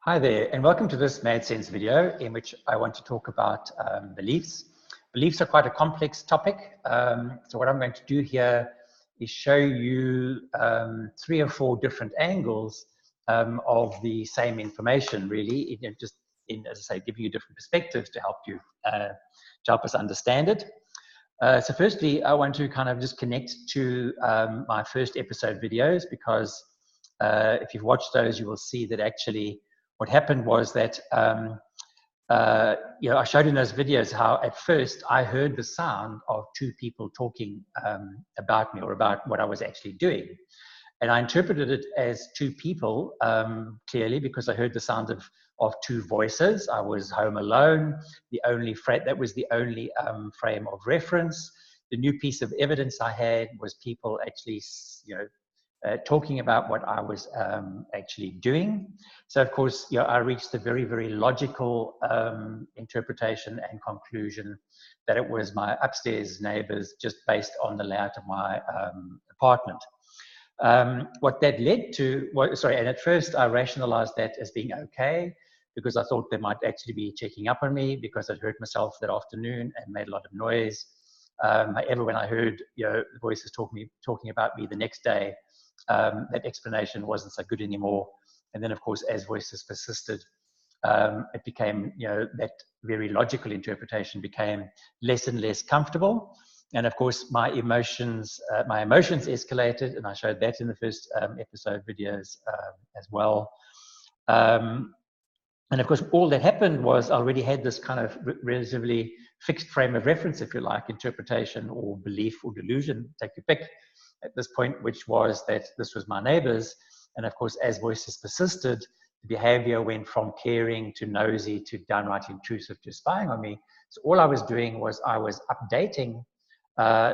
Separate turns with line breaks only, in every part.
Hi there, and welcome to this MADSense video in which I want to talk about beliefs. Beliefs are quite a complex topic. So what I'm going to do here is show you 3 or 4 different angles of the same information, really, as I say, giving you different perspectives to help you, to help us understand it. So firstly, I want to kind of just connect to my first episode videos, because if you've watched those, you will see that actually what happened was that, I showed in those videos how at first I heard the sound of 2 people talking about me or about what I was actually doing. And I interpreted it as 2 people, clearly, because I heard the sound of 2 voices. I was home alone. That was the only frame of reference. The new piece of evidence I had was people actually, talking about what I was actually doing. So of course, I reached a very, very logical interpretation and conclusion that it was my upstairs neighbors, just based on the layout of my apartment. What that led to, and at first I rationalized that as being okay, because I thought they might actually be checking up on me because I'd hurt myself that afternoon and made a lot of noise. However, when I heard voices talking about me the next day, that explanation wasn't so good anymore. And then, of course, as voices persisted, it became, that very logical interpretation became less and less comfortable. And of course, my emotions escalated, and I showed that in the first episode videos as well. And of course, all that happened was I already had this kind of relatively fixed frame of reference, if you like, interpretation or belief or delusion, take your pick, at this point, which was that this was my neighbors. And of course, as voices persisted, the behavior went from caring to nosy to downright intrusive to spying on me. So all I was doing was I was updating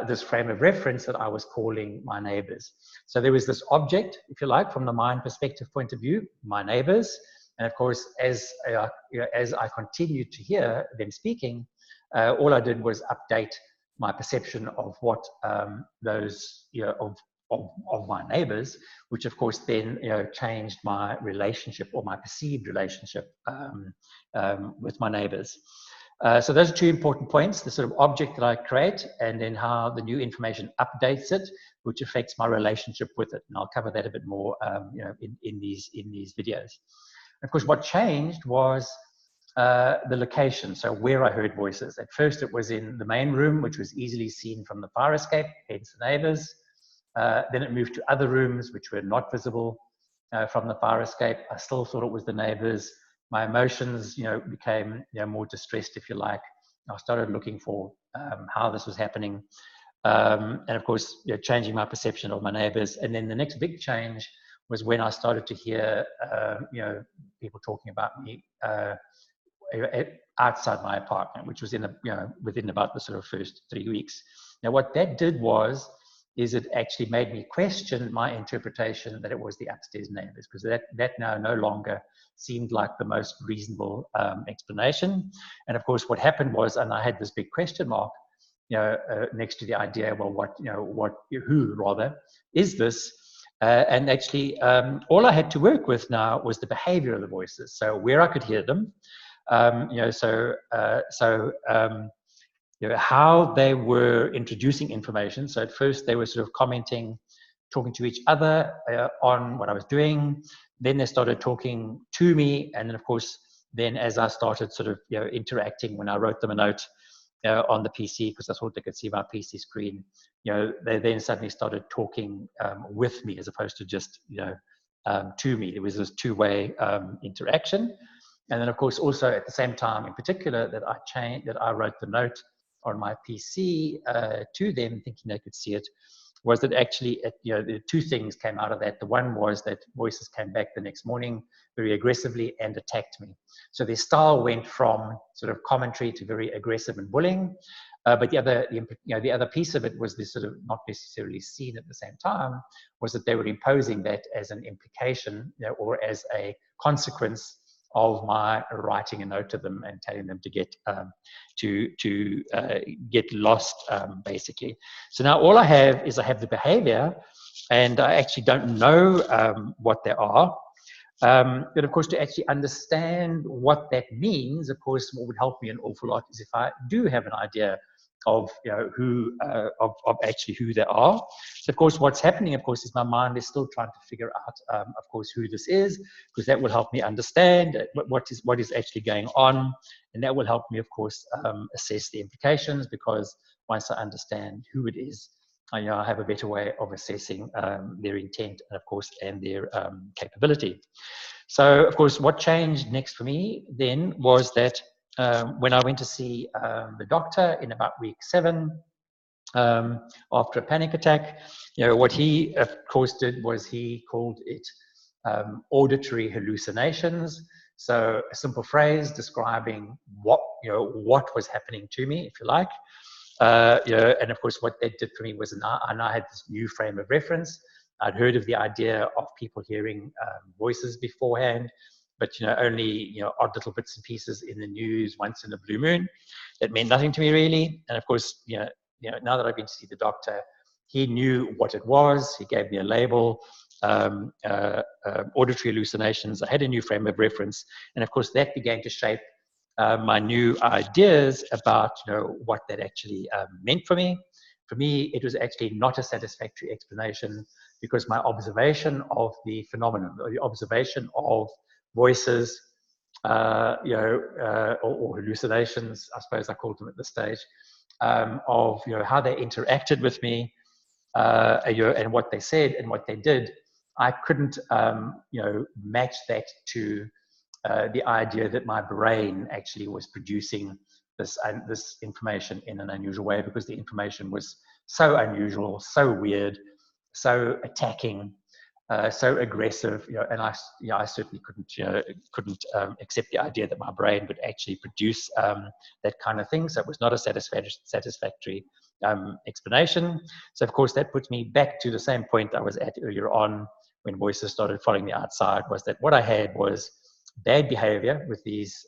this frame of reference that I was calling my neighbors. So there was this object, if you like, from the mind perspective point of view, my neighbors. And of course, as I continued to hear them speaking, all I did was update my perception of what those, of my neighbors, which of course then, changed my relationship or my perceived relationship with my neighbors. So those are 2 important points: the sort of object that I create, and then how the new information updates it, which affects my relationship with it. And I'll cover that a bit more, in these videos. Of course, what changed was the location, so where I heard voices. At first, it was in the main room, which was easily seen from the fire escape, hence the neighbors. Then it moved to other rooms, which were not visible from the fire escape. I still thought it was the neighbors. My emotions, became more distressed, if you like. I started looking for how this was happening, and of course, changing my perception of my neighbors. And then the next big change was when I started to hear, people talking about me outside my apartment, which was within about the sort of first 3 weeks. Now, what that did is it actually made me question my interpretation that it was the upstairs neighbors, because that now no longer seemed like the most reasonable explanation. And of course, what happened was, and I had this big question mark, next to the idea, well, who rather is this? And actually, all I had to work with now was the behavior of the voices. So where I could hear them, how they were introducing information. So at first they were sort of commenting, talking to each other on what I was doing. Then they started talking to me. And then of course, then as I started sort of, interacting, when I wrote them a note on the PC, because I thought they could see my PC screen, they then suddenly started talking with me, as opposed to just, to me. There was this 2-way interaction. And then of course, also at the same time, in particular, that I wrote the note on my PC to them, thinking they could see it, was that actually, the 2 things came out of that. The one was that voices came back the next morning very aggressively and attacked me. So their style went from sort of commentary to very aggressive and bullying. But the other piece of it was this sort of not necessarily seen at the same time, was that they were imposing that as an implication, or as a consequence of my writing a note to them and telling them to get lost, basically. So now all I have is the behavior, and I actually don't know what they are. But of course, to actually understand what that means, of course, what would help me an awful lot is if I do have an idea of, you know, who, of actually who they are. So of course, what's happening, of course, is my mind is still trying to figure out, of course, who this is, because that will help me understand what is actually going on, and that will help me, of course, assess the implications, because once I understand who it is, I have a better way of assessing their intent, and of course, and their capability. So, of course, what changed next for me then was that when I went to see the doctor in about week 7, after a panic attack, what he, of course, did was he called it auditory hallucinations. So, a simple phrase describing what was happening to me, if you like. And of course, what that did for me was I now had this new frame of reference. I'd heard of the idea of people hearing voices beforehand, but only odd little bits and pieces in the news once in a blue moon. That meant nothing to me really. And of course, now that I've been to see the doctor, he knew what it was. He gave me a label, auditory hallucinations. I had a new frame of reference, and of course, that began to shape my new ideas about what that actually meant for me. For me, it was actually not a satisfactory explanation, because my observation of the phenomenon, or the observation of voices, or hallucinations, I suppose I called them at this stage, of how they interacted with me, and what they said and what they did. I couldn't match that to the idea that my brain actually was producing this information in an unusual way, because the information was so unusual, so weird, so attacking, so aggressive, and I certainly couldn't accept the idea that my brain would actually produce that kind of thing. So it was not a satisfactory explanation. So of course that puts me back to the same point I was at earlier on, when voices started following me outside, was that what I had was bad behavior with these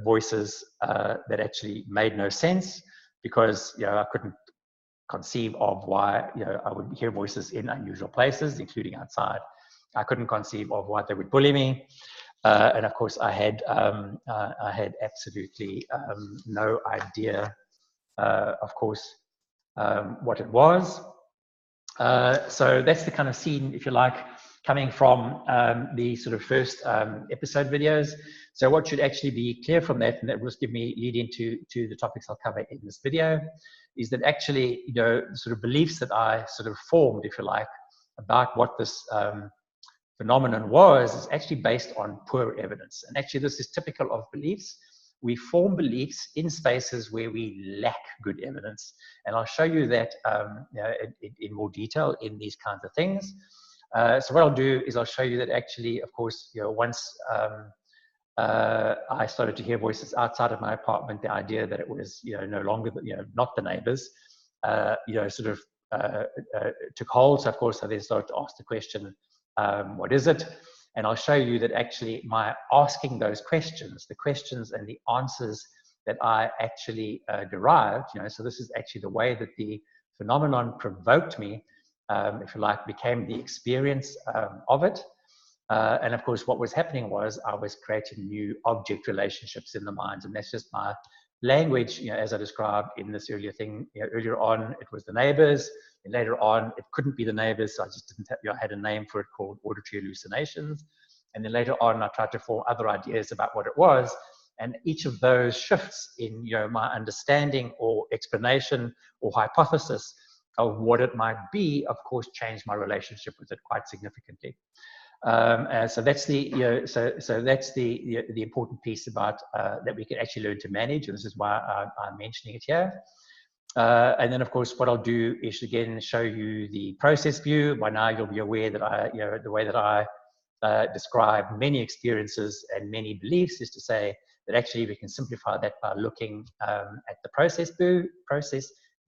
voices that actually made no sense, because I couldn't conceive of why I would hear voices in unusual places, including outside. I couldn't conceive of why they would bully me, and of course I had absolutely no idea, of course, what it was. So that's the kind of scene, if you like, coming from the sort of first episode videos. So what should actually be clear from that, and that will give me lead into the topics I'll cover in this video, is that actually, the sort of beliefs that I sort of formed, if you like, about what this phenomenon was, is actually based on poor evidence. And actually, this is typical of beliefs. We form beliefs in spaces where we lack good evidence. And I'll show you that in more detail in these kinds of things. So what I'll do is I'll show you that actually, of course, once I started to hear voices outside of my apartment, the idea that it was, no longer, not the neighbors, sort of took hold. So of course, I then started to ask the question, what is it? And I'll show you that actually my asking those questions, the questions and the answers that I actually derived, so this is actually the way that the phenomenon provoked me, if you like, became the experience of it. And of course, what was happening was I was creating new object relationships in the mind. And that's just my language, as I described in this earlier thing. Earlier on, it was the neighbors. And later on, it couldn't be the neighbors. So I just didn't have, I had a name for it called auditory hallucinations. And then later on, I tried to form other ideas about what it was. And each of those shifts in my understanding or explanation or hypothesis of what it might be, of course, changed my relationship with it quite significantly. So that's the so that's the important piece about that we can actually learn to manage, and this is why I'm mentioning it here. And then, of course, what I'll do is again show you the process view. By now, you'll be aware that the way that I describe many experiences and many beliefs is to say that actually we can simplify that by looking at the process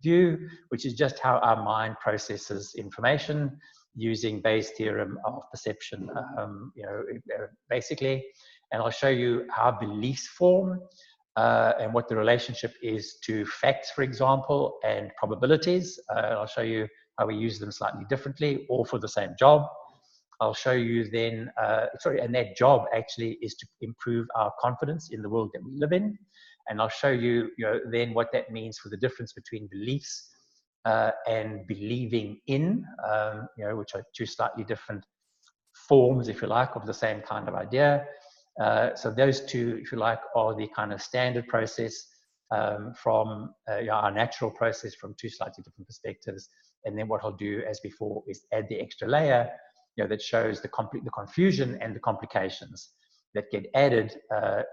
view, which is just how our mind processes information using Bayes' theorem of perception, basically. And I'll show you how beliefs form and what the relationship is to facts, for example, and probabilities. I'll show you how we use them slightly differently, all for the same job. I'll show you then, and that job actually is to improve our confidence in the world that we live in. And I'll show you, then what that means for the difference between beliefs and believing in, which are two slightly different forms, if you like, of the same kind of idea. So those two, if you like, are the kind of standard process from our natural process from two slightly different perspectives. And then what I'll do, as before, is add the extra layer, that shows the confusion and the complications that get added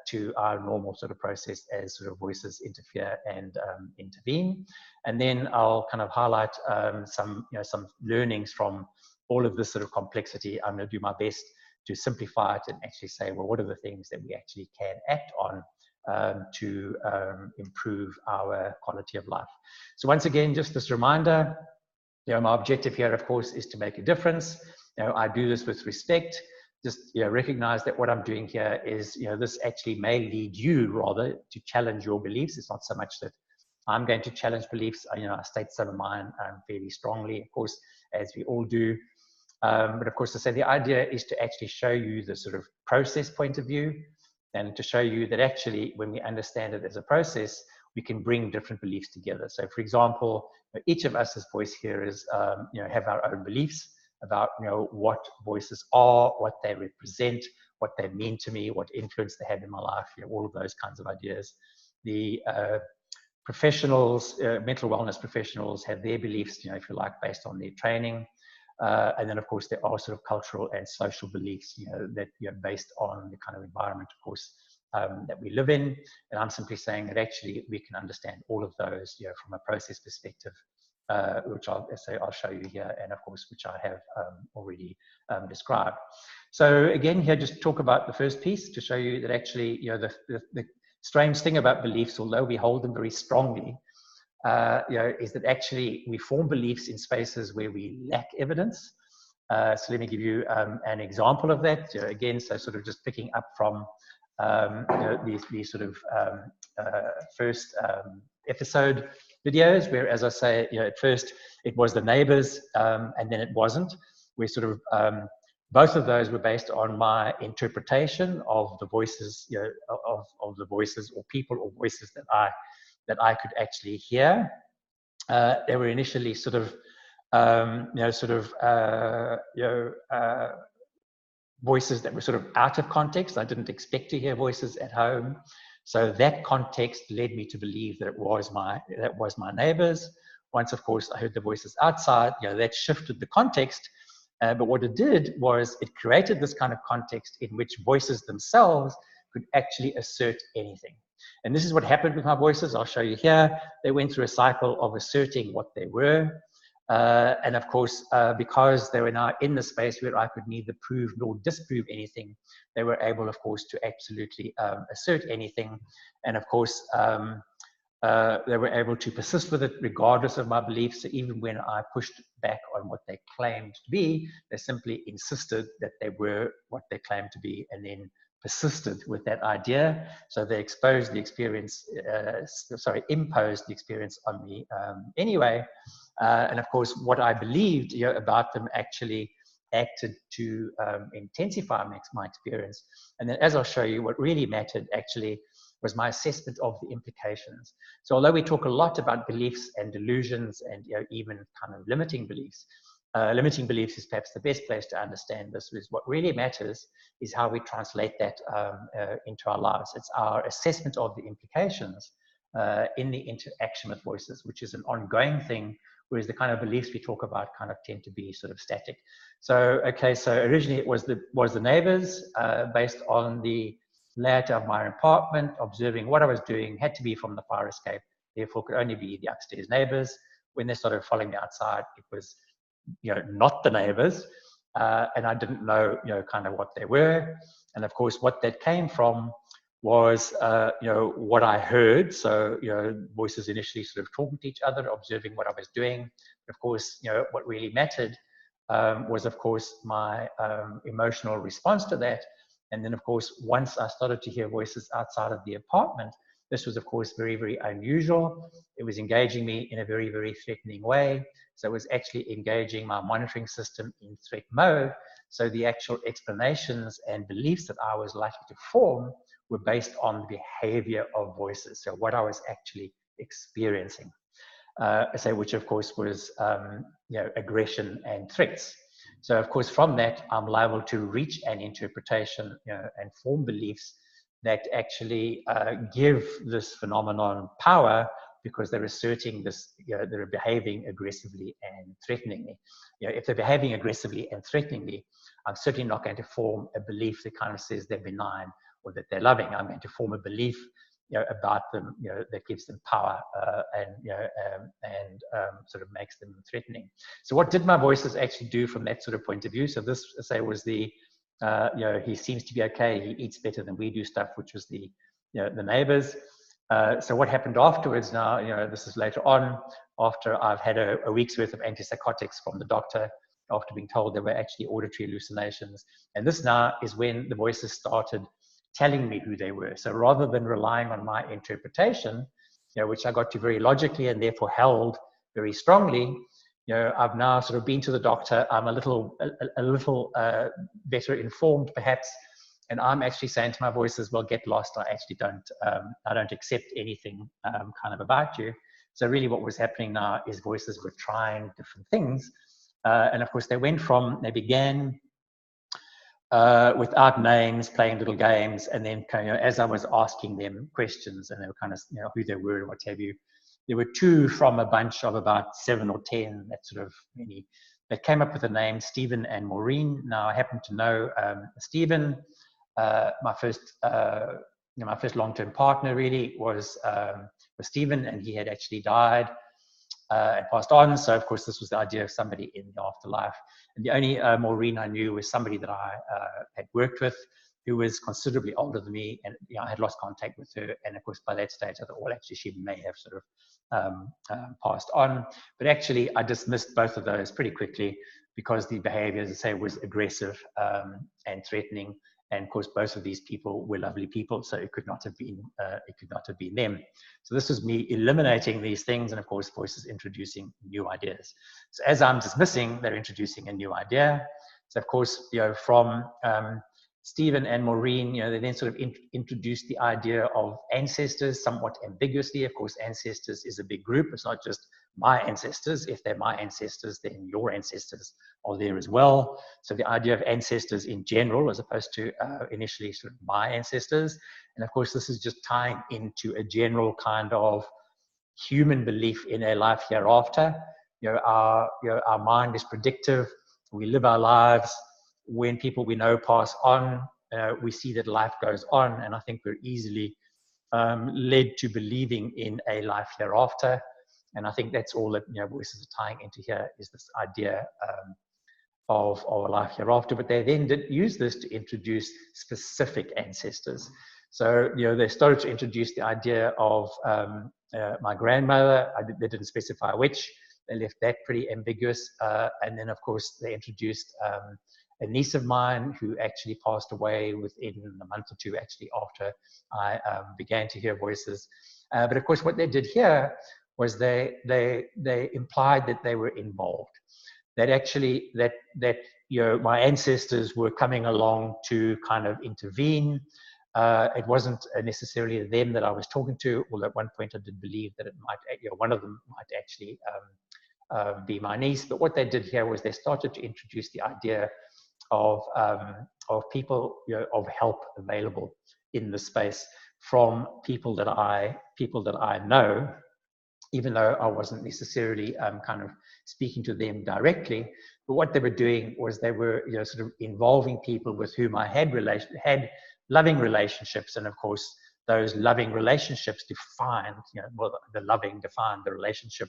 to our normal sort of process as sort of voices interfere and intervene. And then I'll kind of highlight some learnings from all of this sort of complexity. I'm going to do my best to simplify it and actually say, well, what are the things that we actually can act on to improve our quality of life? So once again, just this reminder, my objective here, of course, is to make a difference. I do this with respect. Just recognize that what I'm doing here is, this actually may lead you rather to challenge your beliefs. It's not so much that I'm going to challenge beliefs. I state some of mine fairly strongly, of course, as we all do. But of course, to say the idea is to actually show you the sort of process point of view, and to show you that actually when we understand it as a process, we can bring different beliefs together. So for example, each of us as voice hearers, have our own beliefs about, what voices are, what they represent, what they mean to me, what influence they have in my life, all of those kinds of ideas. The professionals, mental wellness professionals have their beliefs, if you like, based on their training. And then, of course, there are sort of cultural and social beliefs, that based on the kind of environment, of course, that we live in. And I'm simply saying that actually we can understand all of those, from a process perspective, which I'll show you here, and of course, which I have already described. So again, here, just talk about the first piece to show you that actually, the strange thing about beliefs, although we hold them very strongly, is that actually we form beliefs in spaces where we lack evidence. So let me give you an example of that. Again, so sort of just picking up from these sort of first episode videos, where, as I say, at first it was the neighbors, and then it wasn't. We're sort of both of those were based on my interpretation of the voices, of the voices or people or voices that I could actually hear. They were initially sort of, voices that were sort of out of context. I didn't expect to hear voices at home. So that context led me to believe that it was my neighbors. Once, of course, I heard the voices outside, that shifted the context. But what it did was it created this kind of context in which voices themselves could actually assert anything. And this is what happened with my voices. I'll show you here. They went through a cycle of asserting what they were. And of course, because they were now in the space where I could neither prove nor disprove anything, they were able, of course, to absolutely assert anything. And of course, they were able to persist with it regardless of my beliefs. So even when I pushed back on what they claimed to be, they simply insisted that they were what they claimed to be, and then persisted with that idea. So they imposed the experience on me anyway. And of course, what I believed about them actually acted to intensify my experience. And then, as I'll show you, what really mattered actually was my assessment of the implications. So although we talk a lot about beliefs and delusions and even kind of limiting beliefs is perhaps the best place to understand this. Is what really matters is how we translate that into our lives. It's our assessment of the implications in the interaction with voices, which is an ongoing thing, whereas the kind of beliefs we talk about kind of tend to be sort of static. So, okay, so originally it was the neighbors, based on the layout of my apartment, observing what I was doing, had to be from the fire escape, therefore could only be the upstairs neighbors. When they started following me outside, it was not the neighbors, and I didn't know kind of what they were. And of course, what that came from was what I heard. So voices initially sort of talking to each other, observing what I was doing. Of course, what really mattered was, of course, my emotional response to that. And then, of course, once I started to hear voices outside of the apartment, This was, of course, very, very unusual. It was engaging me in a very, very threatening way. So it was actually engaging my monitoring system in threat mode. So the actual explanations and beliefs that I was likely to form were based on the behavior of voices. So what I was actually experiencing. Which of course was aggression and threats. So of course from that I'm liable to reach an interpretation and form beliefs that actually give this phenomenon power, because they're asserting this, they're behaving aggressively and threateningly. If they're behaving aggressively and threateningly, I'm certainly not going to form a belief that kind of says they're benign or that they're loving. I'm going to form a belief about them, that gives them power and sort of makes them threatening. So what did my voices actually do from that sort of point of view? So this, say, was the, he seems to be okay, he eats better than we do stuff, which was the, the neighbors. So what happened afterwards now, this is later on, after I've had a week's worth of antipsychotics from the doctor, after being told there were actually auditory hallucinations. And this now is when the voices started telling me who they were. So rather than relying on my interpretation, which I got to very logically and therefore held very strongly, I've now sort of been to the doctor. I'm a little better informed, perhaps, and I'm actually saying to my voices, "Well, get lost. I actually don't accept anything kind of about you." So really, what was happening now is voices were trying different things, and of course, they began without names, playing little games, and then as I was asking them questions, and they were kind of who they were and what have you. There were two from a bunch of about 7 or 10 that sort of really, they came up with the name Stephen and Maureen. Now I happen to know Stephen. My first long-term partner really was Stephen, and he had actually died and passed on. So of course this was the idea of somebody in the afterlife. And the only Maureen I knew was somebody that I had worked with, who was considerably older than me, and I had lost contact with her. And of course, by that stage, I thought, well, actually, she may have sort of passed on. But actually, I dismissed both of those pretty quickly, because the behavior, as I say, was aggressive and threatening. And of course, both of these people were lovely people, so it could not have been them. So this was me eliminating these things, and of course, voices introducing new ideas. So as I'm dismissing, they're introducing a new idea. So of course, from Stephen and Maureen, they then sort of introduced the idea of ancestors, somewhat ambiguously. Of course, ancestors is a big group. It's not just my ancestors. If they're my ancestors, then your ancestors are there as well. So the idea of ancestors in general, as opposed to initially sort of my ancestors. And of course, this is just tying into a general kind of human belief in a life hereafter. Our mind is predictive. We live our lives. When people we know pass on, we see that life goes on, and I think we're easily led to believing in a life hereafter. And I think that's all that voices are tying into here, is this idea of a life hereafter. But they then did use this to introduce specific ancestors. So they started to introduce the idea of my grandmother. They didn't specify which. They left that pretty ambiguous. And then, of course, they introduced a niece of mine who actually passed away within a month or two, actually, after I began to hear voices. But of course, what they did here was they implied that they were involved. That actually, my ancestors were coming along to kind of intervene. It wasn't necessarily them that I was talking to, although at one point I did believe that it might, one of them might actually be my niece. But what they did here was they started to introduce the idea of people, of help available in the space from people that I know, even though I wasn't necessarily kind of speaking to them directly. But what they were doing was they were sort of involving people with whom I had loving relationships, and of course those loving relationships defined, the loving defined the relationship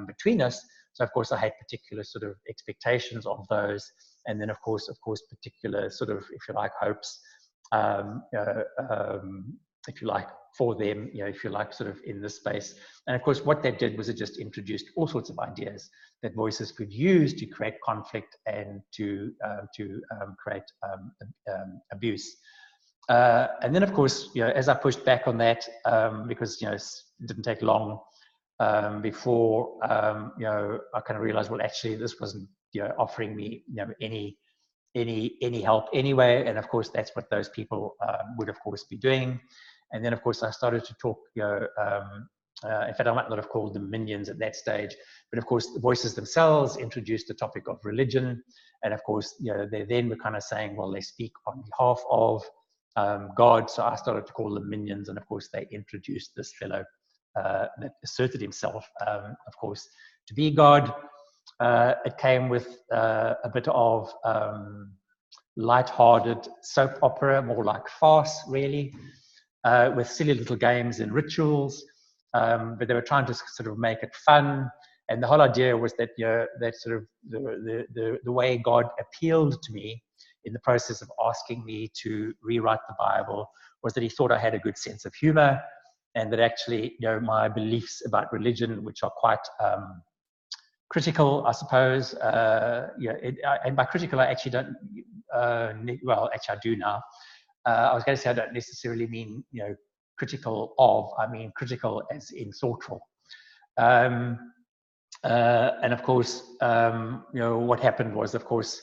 between us. So of course I had particular sort of expectations of those, and then of course particular sort of, if you like, hopes, if you like, for them, if you like, sort of in this space. And of course what that did was it just introduced all sorts of ideas that voices could use to create conflict and to create abuse. And then, of course, as I pushed back on that, because it didn't take long before I kind of realized, well, actually, this wasn't offering me any help anyway. And of course, that's what those people would, of course, be doing. And then, of course, I started to talk. In fact, I might not have called them minions at that stage, but of course, the voices themselves introduced the topic of religion. And of course, they then were kind of saying, well, they speak on behalf of God. So I started to call them minions. And of course, they introduced this fellow that asserted himself, of course, to be God. It came with a bit of light-hearted soap opera, more like farce, really, with silly little games and rituals. But they were trying to sort of make it fun. And the whole idea was that, that sort of the way God appealed to me in the process of asking me to rewrite the Bible was that he thought I had a good sense of humor, and that actually, my beliefs about religion, which are quite critical, I suppose. And by critical, I actually don't, well, actually I do now. I was going to say I don't necessarily mean, critical of, I mean critical as in thoughtful. And of course, what happened was, of course,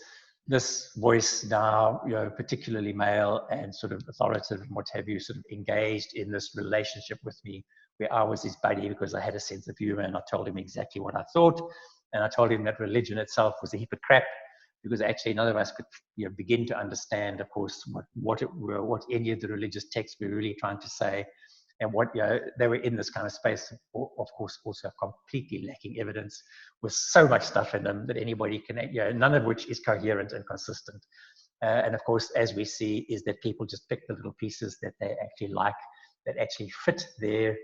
this voice now, particularly male and sort of authoritative and what have you, sort of engaged in this relationship with me, where I was his buddy because I had a sense of humor, and I told him exactly what I thought. And I told him that religion itself was a heap of crap, because actually none of us could begin to understand, of course, what any of the religious texts were really trying to say, and what they were in this kind of space, of course, also completely lacking evidence, with so much stuff in them that anybody can, none of which is coherent and consistent. And of course, as we see, is that people just pick the little pieces that they actually like, that actually fit their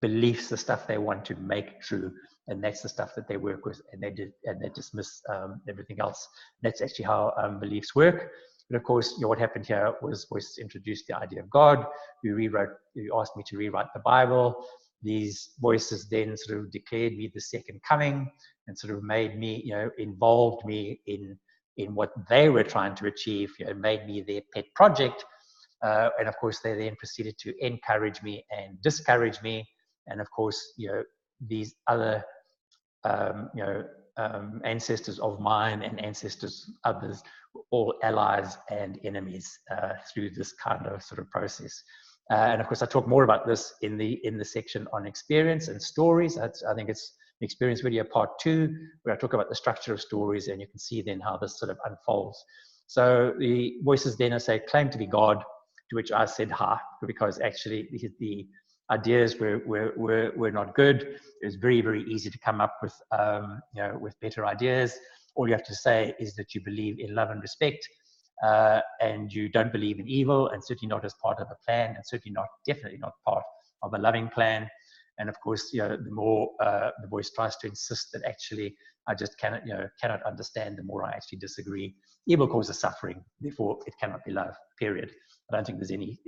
beliefs, the stuff they want to make true, and that's the stuff that they work with, and they dismiss everything else. That's actually how beliefs work. But of course, what happened here was voices introduced the idea of God. You asked me to rewrite the Bible. These voices then sort of declared me the second coming, and sort of made me, involved me in what they were trying to achieve, made me their pet project. And of course, they then proceeded to encourage me and discourage me. And of course, these other, ancestors of mine and ancestors others, all allies and enemies through this kind of sort of process. And of course, I talk more about this in the section on experience and stories. I think it's experience video part 2, where I talk about the structure of stories, and you can see then how this sort of unfolds. So the voices then say, claim to be God, to which I said, ha, because actually the ideas were not good. It was very, very easy to come up with, with better ideas. All you have to say is that you believe in love and respect, and you don't believe in evil, and certainly not as part of a plan, and certainly not, definitely not part of a loving plan. And of course, the more the voice tries to insist that actually I just cannot understand, the more I actually disagree. Evil causes suffering, therefore it cannot be love, period. I don't think there's any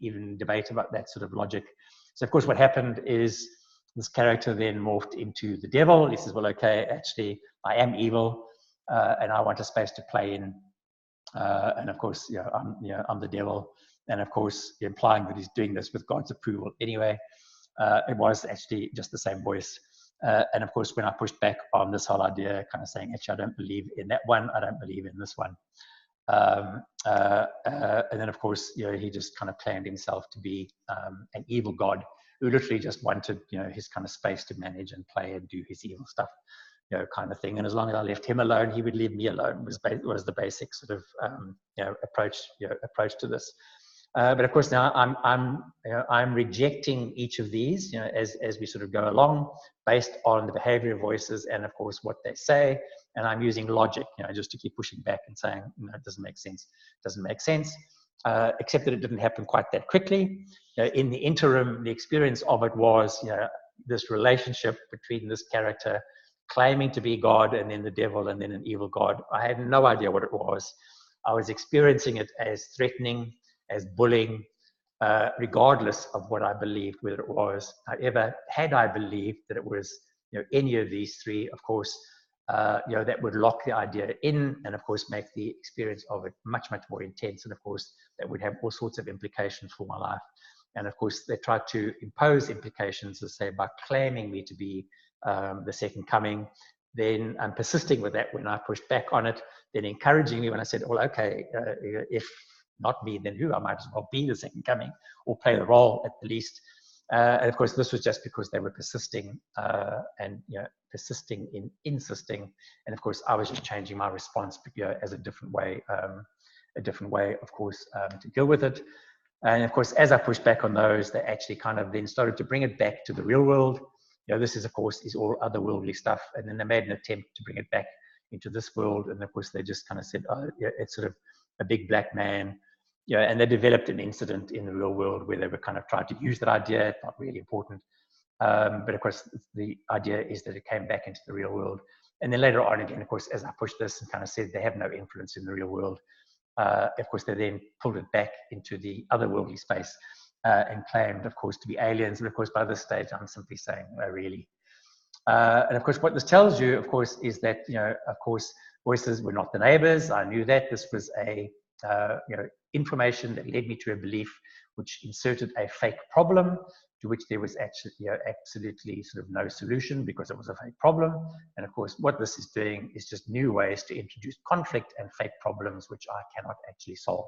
even debate about that sort of logic. So of course, what happened is this character then morphed into the devil. He says, well, okay, actually, I am evil, and I want a space to play in. And of course, I'm the devil. And of course, implying that he's doing this with God's approval anyway. It was actually just the same voice. And of course, when I pushed back on this whole idea, kind of saying, actually, I don't believe in that one, I don't believe in this one. And then, of course, he just kind of claimed himself to be an evil god who literally just wanted, his kind of space to manage and play and do his evil stuff, kind of thing. And as long as I left him alone, he would leave me alone. Was the basic sort of approach to this. But of course, now I'm rejecting each of these, as we sort of go along, based on the behavior of voices and, of course, what they say. And I'm using logic, just to keep pushing back and saying, it doesn't make sense. It doesn't make sense. Except that it didn't happen quite that quickly. In the interim, the experience of it was, this relationship between this character claiming to be God and then the devil and then an evil God. I had no idea what it was. I was experiencing it as threatening, as bullying, regardless of what I believed, whether it was. However, had I believed that it was, any of these three, of course, that would lock the idea in, and of course make the experience of it much more intense. And of course, that would have all sorts of implications for my life. And of course, they tried to impose implications, let's say, by claiming me to be the second coming, then persisting with that when I pushed back on it, then encouraging me when I said, well, okay, if not me, then who? I might as well be the second coming, or play the role at the least. And of course, this was just because they were persisting and persisting in insisting. And of course, I was just changing my response as a different way, of course, to deal with it. And of course, as I pushed back on those, they actually kind of then started to bring it back to the real world. This is, of course, is all otherworldly stuff. And then they made an attempt to bring it back into this world. And of course, they just kind of said, oh, yeah, it's sort of a big black man. And they developed an incident in the real world where they were kind of trying to use that idea. It's not really important. But of course, the idea is that it came back into the real world. And then later on again, of course, as I pushed this and kind of said they have no influence in the real world, of course, they then pulled it back into the otherworldly space and claimed, of course, to be aliens. And of course, by this stage, I'm simply saying, no, really. And of course, what this tells you, of course, is that, of course, voices were not the neighbors. I knew that. This was a, information that led me to a belief which inserted a fake problem to which there was actually, absolutely sort of no solution because it was a fake problem. And of course, what this is doing is just new ways to introduce conflict and fake problems which I cannot actually solve.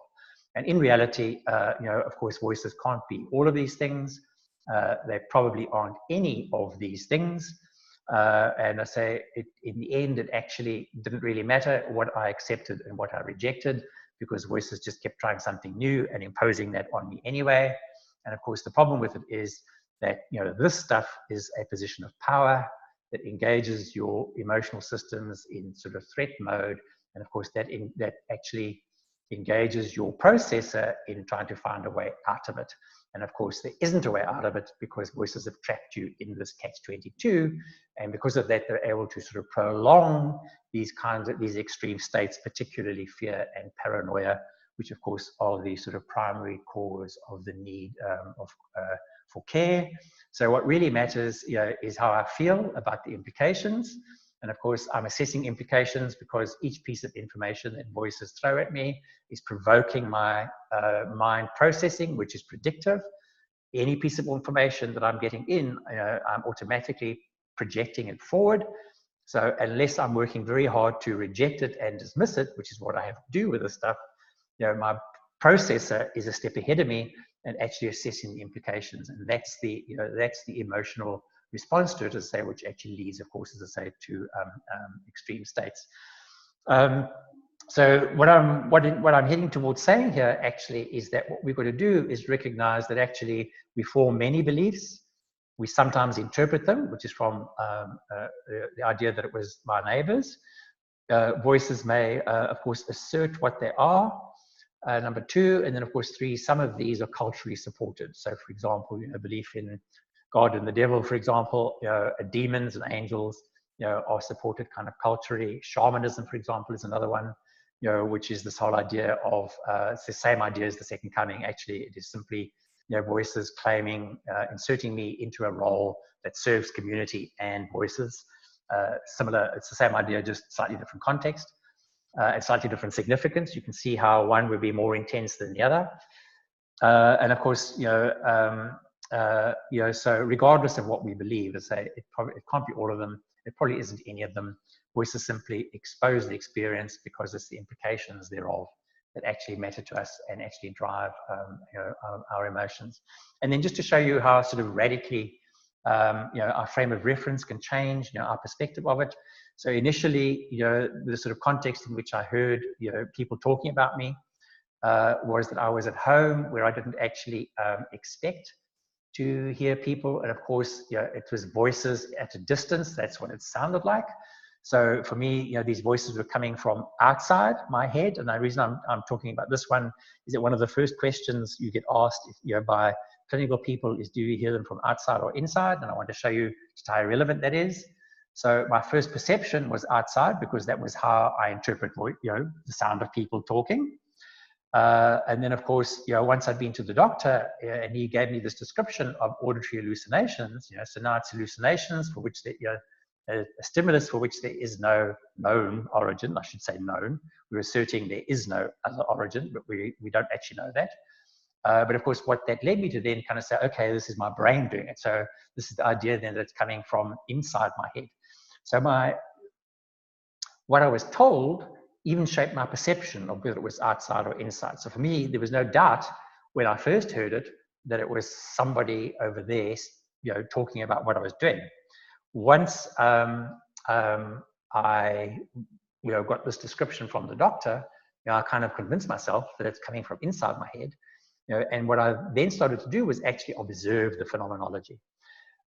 And in reality, of course, voices can't be all of these things. They probably aren't any of these things. And I say, in the end, it actually didn't really matter what I accepted and what I rejected, because voices just kept trying something new and imposing that on me anyway. And of course, the problem with it is that, this stuff is a position of power that engages your emotional systems in sort of threat mode. And of course, that actually engages your processor in trying to find a way out of it. And of course, there isn't a way out of it because voices have trapped you in this catch-22. And because of that, they're able to sort of prolong these extreme states, particularly fear and paranoia, which of course are the sort of primary cause of the need for care. So what really matters is how I feel about the implications. And of course, I'm assessing implications because each piece of information that voices throw at me is provoking my mind processing, which is predictive. Any piece of information that I'm getting in, I'm automatically projecting it forward. So unless I'm working very hard to reject it and dismiss it, which is what I have to do with this stuff, my processor is a step ahead of me and actually assessing the implications. And that's the emotional response to it, as I say, which actually leads, of course, as I say, to extreme states. So what I'm heading towards saying here actually is that what we've got to do is recognize that actually we form many beliefs. We sometimes interpret them, which is from the idea that it was my neighbors. Voices may, of course, assert what they are. Number two, and then of course three, some of these are culturally supported. So for example, belief in God and the devil, for example, demons and angels, are supported kind of culturally. Shamanism, for example, is another one, which is this whole idea of, it's the same idea as the second coming. Actually, it is simply, voices claiming, inserting me into a role that serves community and voices. Similar, it's the same idea, just slightly different context. And slightly different significance. You can see how one would be more intense than the other. And of course, so regardless of what we believe, it can't be all of them. It probably isn't any of them. Voices simply expose the experience because it's the implications thereof that actually matter to us and actually drive our emotions. And then just to show you how sort of radically our frame of reference can change, our perspective of it. So initially, the sort of context in which I heard, people talking about me was that I was at home where I didn't actually expect to hear people. And of course, it was voices at a distance. That's what it sounded like. So for me, these voices were coming from outside my head. And the reason I'm talking about this one is that one of the first questions you get asked by clinical people is, do you hear them from outside or inside? And I want to show you just how irrelevant that is. So my first perception was outside because that was how I interpret, the sound of people talking. And then, of course, once I'd been to the doctor and he gave me this description of auditory hallucinations, so now it's hallucinations for which a stimulus for which there is no known origin, I should say known. We're asserting there is no other origin, but we don't actually know that. But of course, what that led me to then kind of say, okay, this is my brain doing it. So this is the idea then that it's coming from inside my head. So what I was told even shaped my perception of whether it was outside or inside. So for me, there was no doubt when I first heard it that it was somebody over there, talking about what I was doing. Once I got this description from the doctor, I kind of convinced myself that it's coming from inside my head. And what I then started to do was actually observe the phenomenology.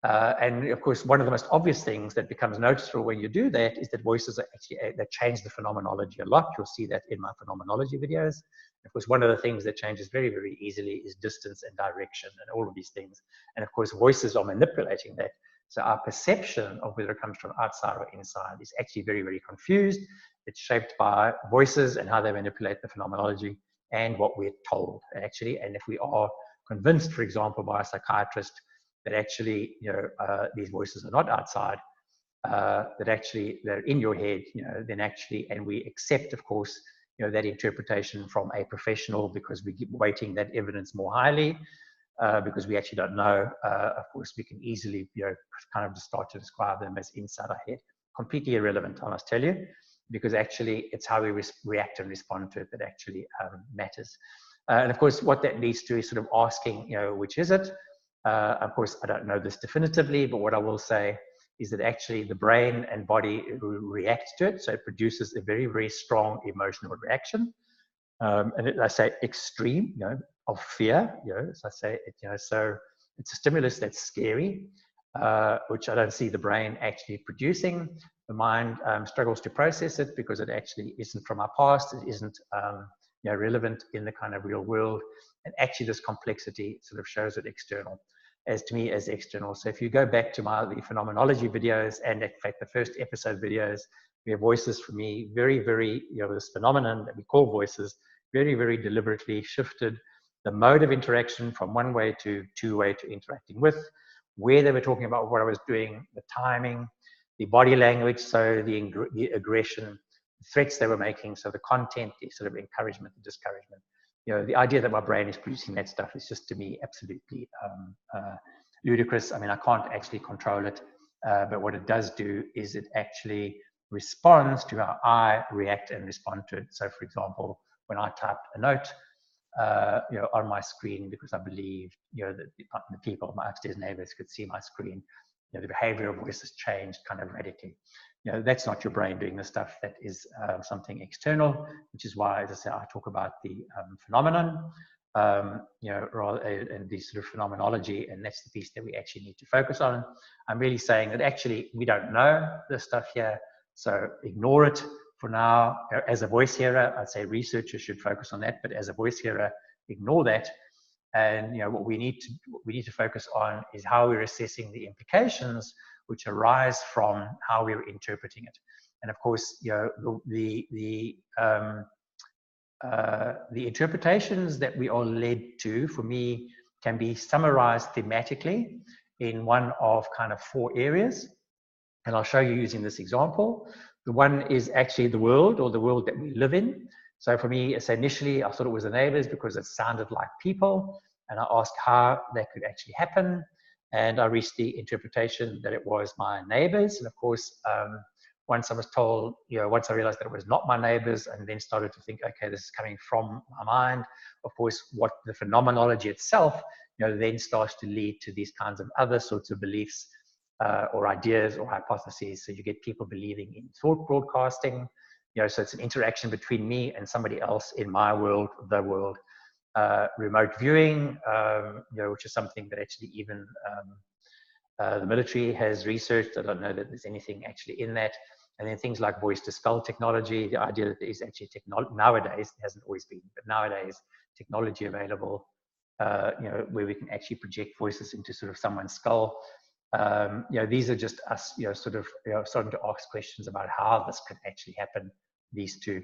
And of course, one of the most obvious things that becomes noticeable when you do that is that voices are actually, that change the phenomenology a lot. You'll see that in my phenomenology videos. Of course, one of the things that changes very, very easily is distance and direction and all of these things. And of course, voices are manipulating that. So our perception of whether it comes from outside or inside is actually very, very confused. It's shaped by voices and how they manipulate the phenomenology and what we're told, actually. And if we are convinced, for example, by a psychiatrist that actually, these voices are not outside, that actually they're in your head, then actually, and we accept, of course, that interpretation from a professional because we keep weighting that evidence more highly, because we actually don't know. Of course, we can easily, kind of just start to describe them as inside our head. Completely irrelevant, I must tell you, because actually it's how we react and respond to it that actually matters. And of course, what that leads to is sort of asking, which is it? Of course, I don't know this definitively, but what I will say is that actually the brain and body react to it. So it produces a very, very strong emotional reaction. And I say extreme, of fear, so I say, so it's a stimulus that's scary, which I don't see the brain actually producing. The mind struggles to process it because it actually isn't from our past. It isn't relevant in the kind of real world. And actually this complexity sort of shows it external, as to me as external. So if you go back to the phenomenology videos, and in fact the first episode videos, we have voices for me, very, very, this phenomenon that we call voices, very, very deliberately shifted the mode of interaction from one way to two-way to interacting with, where they were talking about what I was doing, the timing, the body language, so the aggression, the threats they were making, so the content, the sort of encouragement, the discouragement. The idea that my brain is producing that stuff is just, to me, absolutely ludicrous. I mean, I can't actually control it, but what it does do is it actually responds to how I react and respond to it. So, for example, when I typed a note, on my screen, because I believed, that the people, my upstairs neighbors, could see my screen, the behavior of voices changed kind of radically. That's not your brain doing the stuff. That is something external, which is why, as I say, I talk about the phenomenon, and the sort of phenomenology, and that's the piece that we actually need to focus on. I'm really saying that actually we don't know this stuff here, so ignore it for now. As a voice hearer, I'd say researchers should focus on that, but as a voice hearer, ignore that. And what we need to focus on is how we're assessing the implications which arise from how we're interpreting it. And of course, the interpretations that we are led to, for me, can be summarized thematically in one of kind of 4 areas. And I'll show you using this example. The one is actually the world, or the world that we live in. So for me, so initially, I thought it was the neighbors because it sounded like people. And I asked how that could actually happen. And I reached the interpretation that it was my neighbors. And of course, once I was told, once I realized that it was not my neighbors, and then started to think, okay, this is coming from my mind. Of course, what the phenomenology itself, then starts to lead to these kinds of other sorts of beliefs, or ideas or hypotheses. So you get people believing in thought broadcasting, so it's an interaction between me and somebody else in my world, the world. Remote viewing, which is something that actually even the military has researched. I don't know that there's anything actually in that. And then things like voice to skull technology, the idea that there is actually technology nowadays, it hasn't always been, but nowadays technology available, where we can actually project voices into sort of someone's skull. These are just us, sort of, starting to ask questions about how this could actually happen, these two.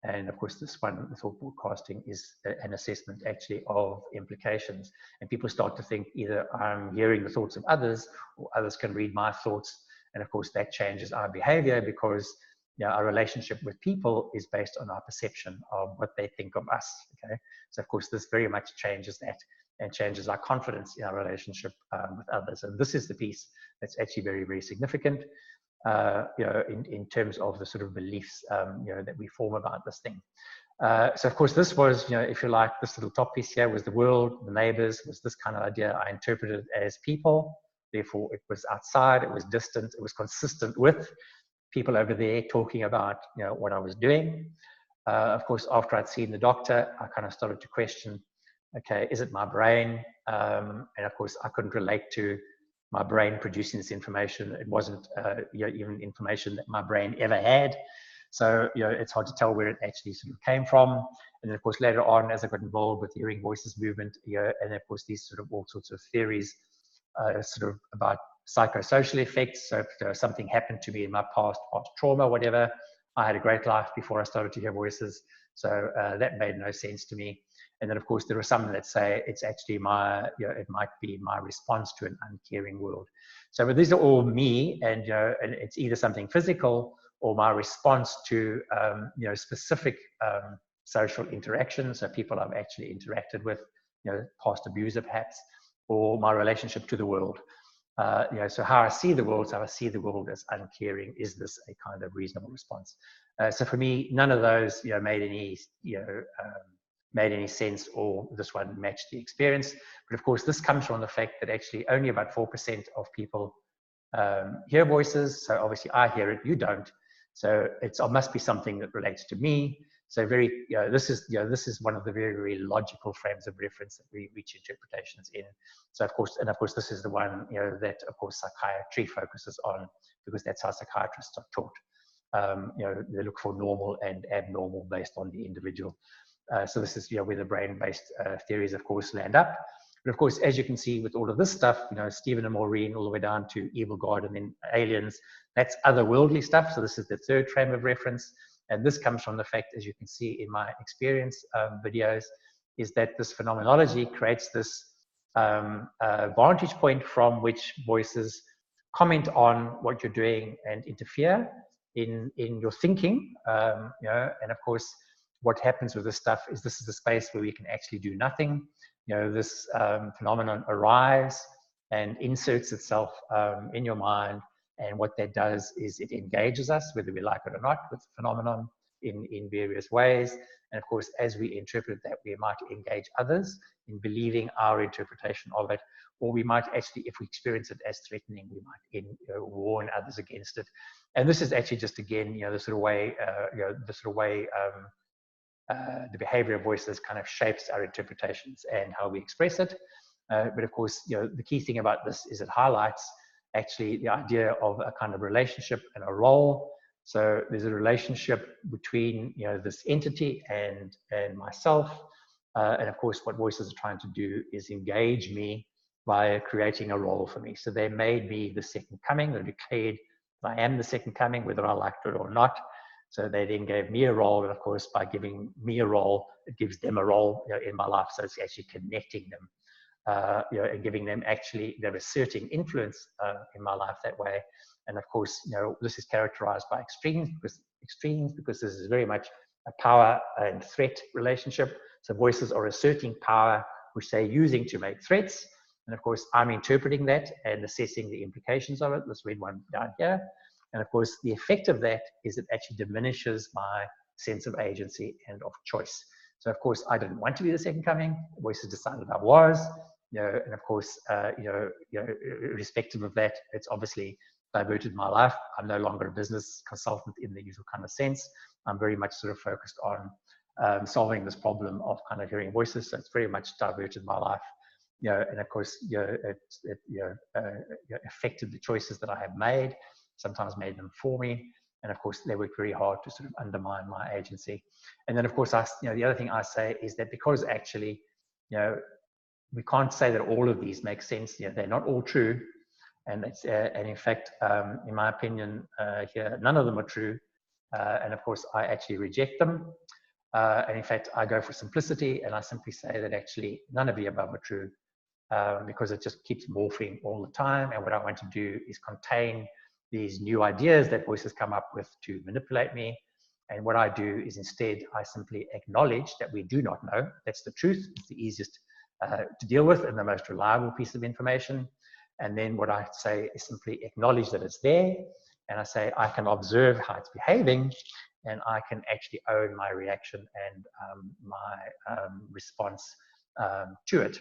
And of course, this one, the thought broadcasting, is an assessment actually of implications. And people start to think either I'm hearing the thoughts of others, or others can read my thoughts. And of course, that changes our behavior because our relationship with people is based on our perception of what they think of us. Okay, so of course, this very much changes that and changes our confidence in our relationship with others. And this is the piece that's actually very, very significant, in terms of the sort of beliefs, that we form about this thing. So of course, this was, if you like, this little top piece here was the world, the neighbors, was this kind of idea. I interpreted it as people. Therefore, it was outside, it was distant, it was consistent with people over there talking about, what I was doing. Of course, after I'd seen the doctor, I kind of started to question, okay, is it my brain? And of course, I couldn't relate to my brain producing this information. It wasn't even information that my brain ever had. So, it's hard to tell where it actually sort of came from. And then, of course, later on, as I got involved with the hearing voices movement, and of course, these sort of all sorts of theories sort of about psychosocial effects. So if something happened to me in my past trauma, whatever, I had a great life before I started to hear voices. So that made no sense to me. And then, of course, there are some that say it's actually it might be my response to an uncaring world. So, but these are all me, and and it's either something physical or my response to specific social interactions, so people I've actually interacted with, past abuser perhaps, or my relationship to the world. So how I see the world, as uncaring. Is this a kind of reasonable response? So for me, none of those made any sense, or this one matched the experience. But of course, this comes from the fact that actually only about 4% of people hear voices. So obviously I hear it, you don't. So it must be something that relates to me. So this is one of the very, very logical frames of reference that we reach interpretations in. So of course, this is the one that of course psychiatry focuses on, because that's how psychiatrists are taught. They look for normal and abnormal based on the individual. So this is where the brain-based theories, of course, land up. But of course, as you can see with all of this stuff, Stephen and Maureen, all the way down to Evil God and then aliens, that's otherworldly stuff. So this is the third frame of reference. And this comes from the fact, as you can see in my experience videos, is that this phenomenology creates this vantage point from which voices comment on what you're doing and interfere in your thinking. And of course, what happens with this stuff is this is the space where we can actually do nothing. This phenomenon arrives and inserts itself in your mind. And what that does is it engages us, whether we like it or not, with the phenomenon in various ways. And of course, as we interpret that, we might engage others in believing our interpretation of it, or we might actually, if we experience it as threatening, we might warn others against it. And this is actually just, again, the sort of way, the behavior of voices kind of shapes our interpretations and how we express it. But of course, the key thing about this is it highlights actually the idea of a kind of relationship and a role. So there's a relationship between this entity and myself. And of course, what voices are trying to do is engage me by creating a role for me. So they made me the second coming. They declared that I am the second coming, whether I liked it or not. So they then gave me a role, and of course, by giving me a role, it gives them a role in my life. So it's actually connecting them, and giving them actually, they're asserting influence in my life that way. And of course, this is characterized by extremes because this is very much a power and threat relationship. So voices are asserting power, which they're using to make threats. And of course, I'm interpreting that and assessing the implications of it. Let's read one down here. And of course, the effect of that is it actually diminishes my sense of agency and of choice. So of course, I didn't want to be the second coming. Voices decided I was, and of course, irrespective of that, it's obviously diverted my life. I'm no longer a business consultant in the usual kind of sense. I'm very much sort of focused on solving this problem of kind of hearing voices. So it's very much diverted my life. And of course, it affected the choices that I have made, sometimes made them for me. And of course, they worked very hard to sort of undermine my agency. And then of course, the other thing I say is that because actually, we can't say that all of these make sense. They're not all true. And it's, and in fact, in my opinion, here, none of them are true. And of course, I actually reject them. And in fact, I go for simplicity, and I simply say that actually none of the above are true, because it just keeps morphing all the time. And what I want to do is contain these new ideas that voices come up with to manipulate me. And what I do is instead, I simply acknowledge that we do not know. That's the truth. It's the easiest to deal with and the most reliable piece of information. And then what I say is simply acknowledge that it's there. And I say, I can observe how it's behaving, and I can actually own my reaction and my response to it.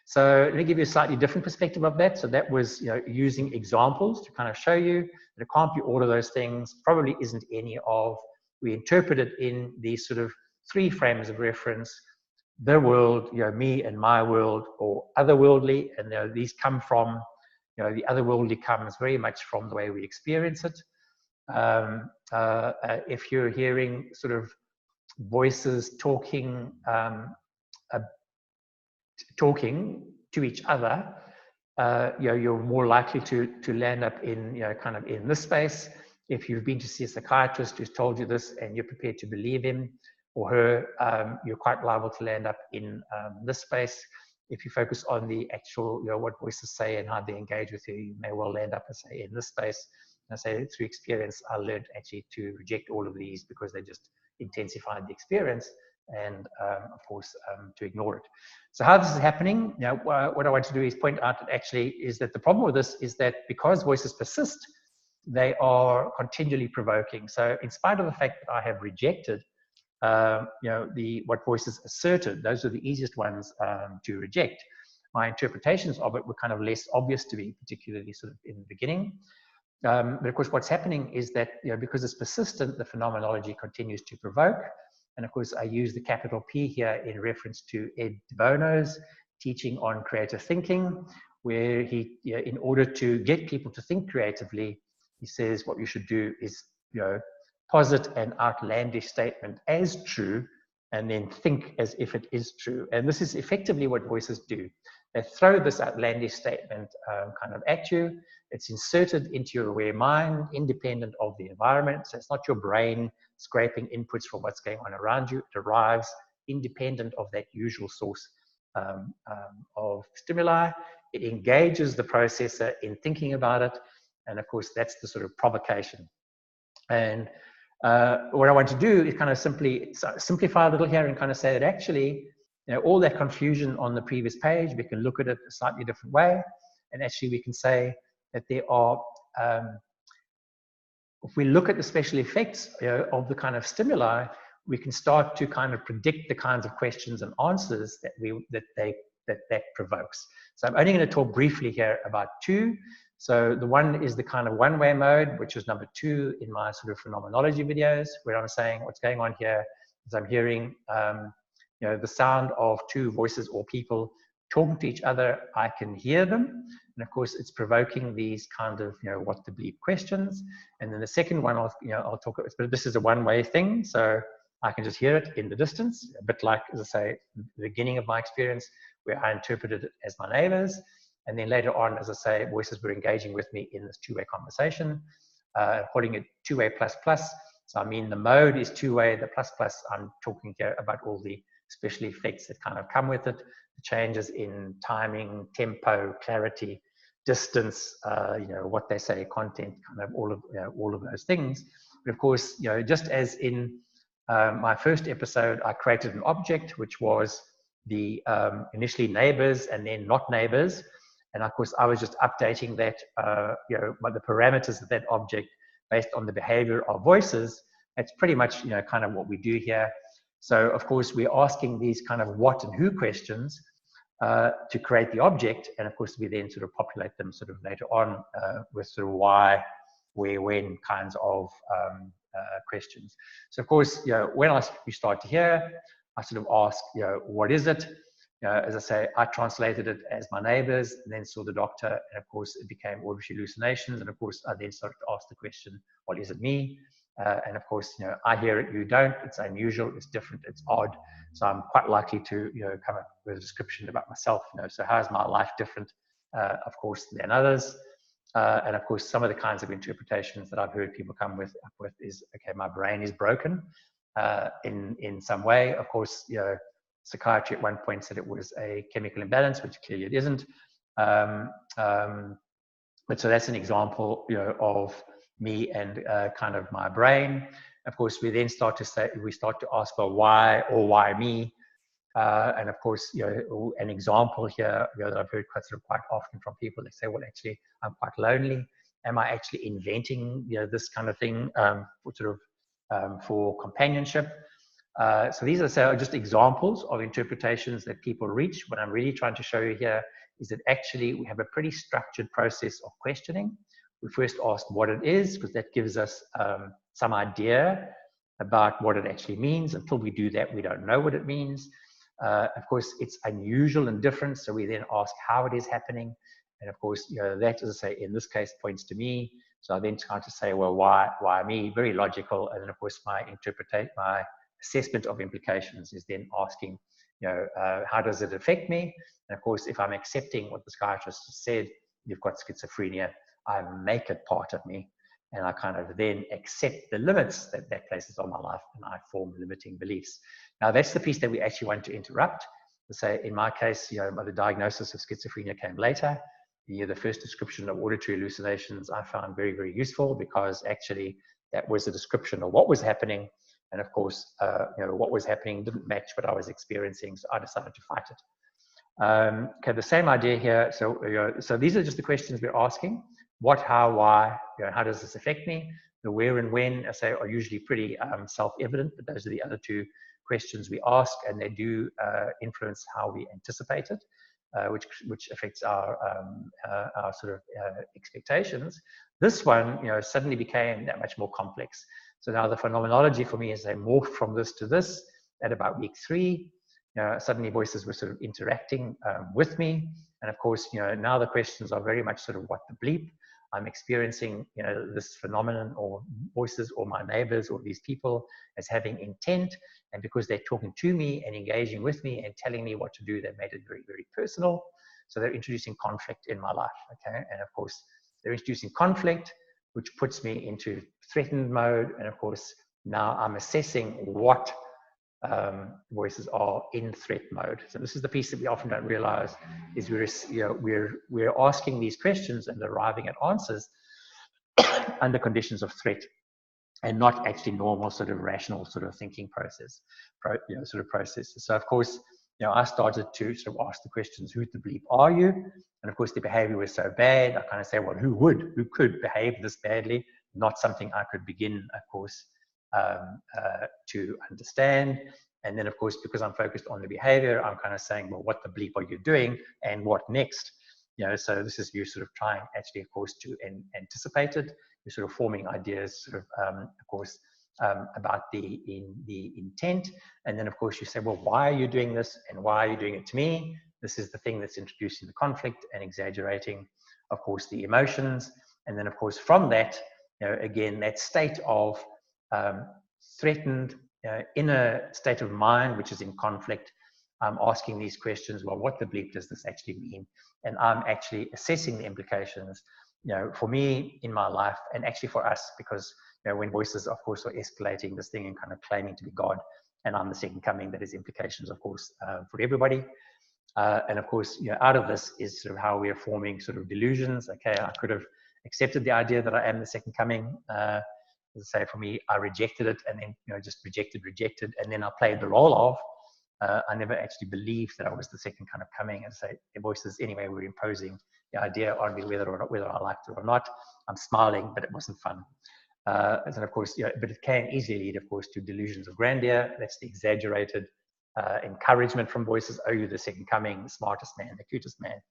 So let me give you a slightly different perspective of that. So that was, using examples to kind of show you that it can't be all of those things, probably isn't any of. We interpret it in these sort of 3 frames of reference: the world, me and my world, or otherworldly. And these come from, the otherworldly comes very much from the way we experience it. If you're hearing sort of voices talking to each other, you're more likely to land up in, kind of in this space. If you've been to see a psychiatrist who's told you this and you're prepared to believe him or her, you're quite liable to land up in this space. If you focus on the actual, what voices say and how they engage with you, you may well land up, say, in this space. And I say, through experience, I learned actually to reject all of these because they just intensified the experience, and of course, to ignore it. So how this is happening, what I want to do is point out that actually is that the problem with this is that because voices persist, they are continually provoking. So in spite of the fact that I have rejected what voices asserted, those are the easiest ones to reject. My interpretations of it were kind of less obvious to me, particularly sort of in the beginning. But of course, what's happening is that, because it's persistent, the phenomenology continues to provoke. And of course, I use the capital P here in reference to Ed de Bono's teaching on creative thinking, where he, in order to get people to think creatively, he says what you should do is, posit an outlandish statement as true, and then think as if it is true. And this is effectively what voices do. They throw this outlandish statement kind of at you. It's inserted into your aware mind, independent of the environment. So it's not your brain scraping inputs from what's going on around you. It arrives independent of that usual source of stimuli. It engages the processor in thinking about it. And of course, that's the sort of provocation. And what I want to do is kind of simplify a little here and kind of say that actually, all that confusion on the previous page, we can look at it a slightly different way. And actually, we can say that there are, if we look at the special effects of the kind of stimuli, we can start to kind of predict the kinds of questions and answers that provokes. So I'm only going to talk briefly here about 2. So the one is the kind of one-way mode, which is number 2 in my sort of phenomenology videos, where I'm saying what's going on here is I'm hearing, the sound of 2 voices or people talking to each other. I can hear them. And of course, it's provoking these kind of, what the bleep questions. And then the second one, I'll talk about, but this is a one-way thing. So I can just hear it in the distance, a bit like, as I say, the beginning of my experience, where I interpreted it as my neighbors. And then later on, as I say, voices were engaging with me in this 2-way conversation, calling it 2-way plus plus. So I mean, the mode is 2-way, the plus plus, I'm talking here about all the special effects that kind of come with it, the changes in timing, tempo, clarity, distance, what they say, content, kind of all of those things. But of course, just as in my first episode, I created an object, which was the initially neighbors and then not neighbors. And of course, I was just updating that, the parameters of that object based on the behavior of voices. That's pretty much, kind of what we do here. So of course, we're asking these kind of what and who questions to create the object. And of course, we then sort of populate them sort of later on with sort of why, where, when kinds of questions. So of course, when we start to hear, I sort of ask, what is it? As I say, I translated it as my neighbors, and then saw the doctor, and of course it became auditory hallucinations. And of course, I then started to ask the question, "What is it me?" And of course, I hear it, you don't. It's unusual, it's different, it's odd. So I'm quite likely to, come up with a description about myself. So how is my life different, of course, than others? And of course, some of the kinds of interpretations that I've heard people come up with is, okay, my brain is broken in some way. Of course, psychiatry at one point said it was a chemical imbalance, which clearly it isn't. But so that's an example, of me and kind of my brain. Of course, we then start to ask, well, why or why me? And of course, an example here that I've heard quite often from people, they say, well, actually, I'm quite lonely. Am I actually inventing this kind of thing for companionship? So these are just examples of interpretations that people reach. What I'm really trying to show you here is that actually we have a pretty structured process of questioning. We first ask what it is, because that gives us some idea about what it actually means. Until we do that, we don't know what it means. Of course, it's unusual and different, so we then ask how it is happening. And of course, that, as I say, in this case, points to me. So I then try to say, well, why me? Very logical. And then, of course, my assessment of implications is then asking, how does it affect me? And of course, if I'm accepting what the psychiatrist said, you've got schizophrenia, I make it part of me. And I kind of then accept the limits that that places on my life, and I form limiting beliefs. Now, that's the piece that we actually want to interrupt. So in my case, the diagnosis of schizophrenia came later. The first description of auditory hallucinations I found very, very useful, because actually that was a description of what was happening. And of course, what was happening didn't match what I was experiencing, so I decided to fight it. Okay, the same idea here. So these are just the questions we're asking. What, how, why, how does this affect me? The where and when, I say, are usually pretty self-evident, but those are the other two questions we ask, and they do influence how we anticipate it, which affects our sort of expectations. This one, suddenly became that much more complex. So now the phenomenology for me is they morphed from this to this at about week 3. Suddenly voices were sort of interacting with me. And of course, now the questions are very much sort of what the bleep. I'm experiencing, this phenomenon, or voices, or my neighbors, or these people as having intent. And because they're talking to me and engaging with me and telling me what to do, they made it very, very personal. So they're introducing conflict in my life, okay? And of course, they're introducing conflict, which puts me into threatened mode. And of course, now I'm assessing what voices are in threat mode. So this is the piece that we often don't realize, is we're asking these questions and arriving at answers under conditions of threat, and not actually normal sort of rational sort of thinking processes. So of course, I started to sort of ask the questions, who the bleep are you? And of course, the behavior was so bad, I kind of say, well, who could behave this badly? Not something I could begin, of course, to understand. And then, of course, because I'm focused on the behavior, I'm kind of saying, well, what the bleep are you doing, and what next? So this is you sort of trying actually, of course, to anticipate it. You're sort of forming ideas, sort of course, about the intent. And then, of course, you say, well, why are you doing this, and why are you doing it to me? This is the thing that's introducing the conflict and exaggerating, of course, the emotions. And then, of course, from that, again, that state of threatened inner state of mind, which is in conflict, I'm asking these questions, well, what the bleep does this actually mean? And I'm actually assessing the implications, for me in my life, and actually for us, because, when voices, of course, are escalating this thing and kind of claiming to be God, and I'm the second coming, that has implications, of course, for everybody. And of course, out of this is sort of how we are forming sort of delusions. Okay, I could have accepted the idea that I am the second coming. As I say, for me, I rejected it, and then, just rejected, and then I played the role of. I never actually believed that I was the second kind of coming. And say, the voices anyway were imposing the idea on me, whether I liked it or not. I'm smiling, but it wasn't fun. And of course, but it can easily lead, of course, to delusions of grandeur. That's the exaggerated encouragement from voices. Oh, you're the second coming, the smartest man, the cutest man.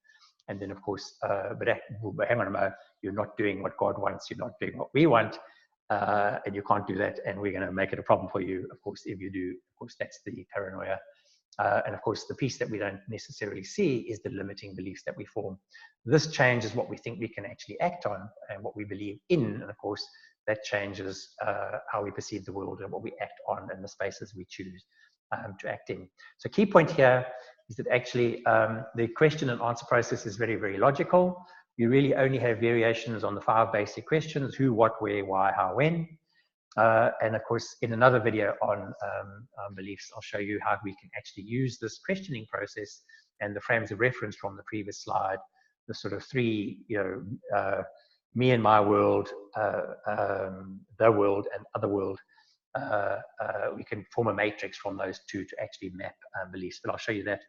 And then, of course, but hang on a moment, you're not doing what God wants. You're not doing what we want. And you can't do that, and we're going to make it a problem for you. Of course, if you do, of course, that's the paranoia. And of course, the piece that we don't necessarily see is the limiting beliefs that we form. This changes what we think we can actually act on and what we believe in. And of course, that changes how we perceive the world and what we act on and the spaces we choose to act in. So key point here is that actually the question and answer process is very, very logical. You really only have variations on the 5 basic questions: who, what, where, why, how, when. And of course, in another video on beliefs, I'll show you how we can actually use this questioning process and the frames of reference from the previous slide, the sort of 3 me and my world, the world and other world. We can form a matrix from those two to actually map beliefs, but I'll show you that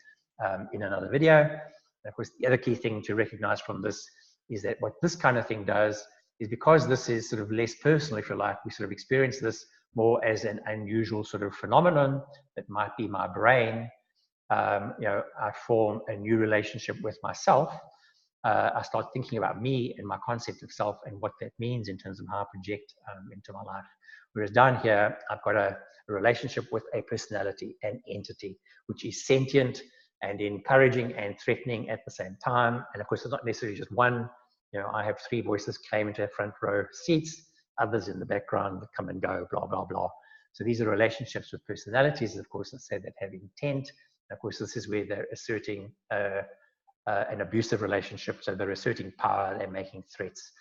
in another video. And of course, the other key thing to recognize from this is that what this kind of thing does is, because this is sort of less personal, if you like, we sort of experience this more as an unusual sort of phenomenon that might be my brain. I form a new relationship with myself. I start thinking about me and my concept of self and what that means in terms of how I project into my life. Whereas down here, I've got a relationship with a personality, an entity, which is sentient and encouraging and threatening at the same time. And of course, it's not necessarily just one. I have 3 voices claiming to have front row seats, others in the background that come and go, blah, blah, blah. So these are relationships with personalities, of course, I say, that have intent. And of course, this is where they're asserting an abusive relationship. So they're asserting power, they're making threats,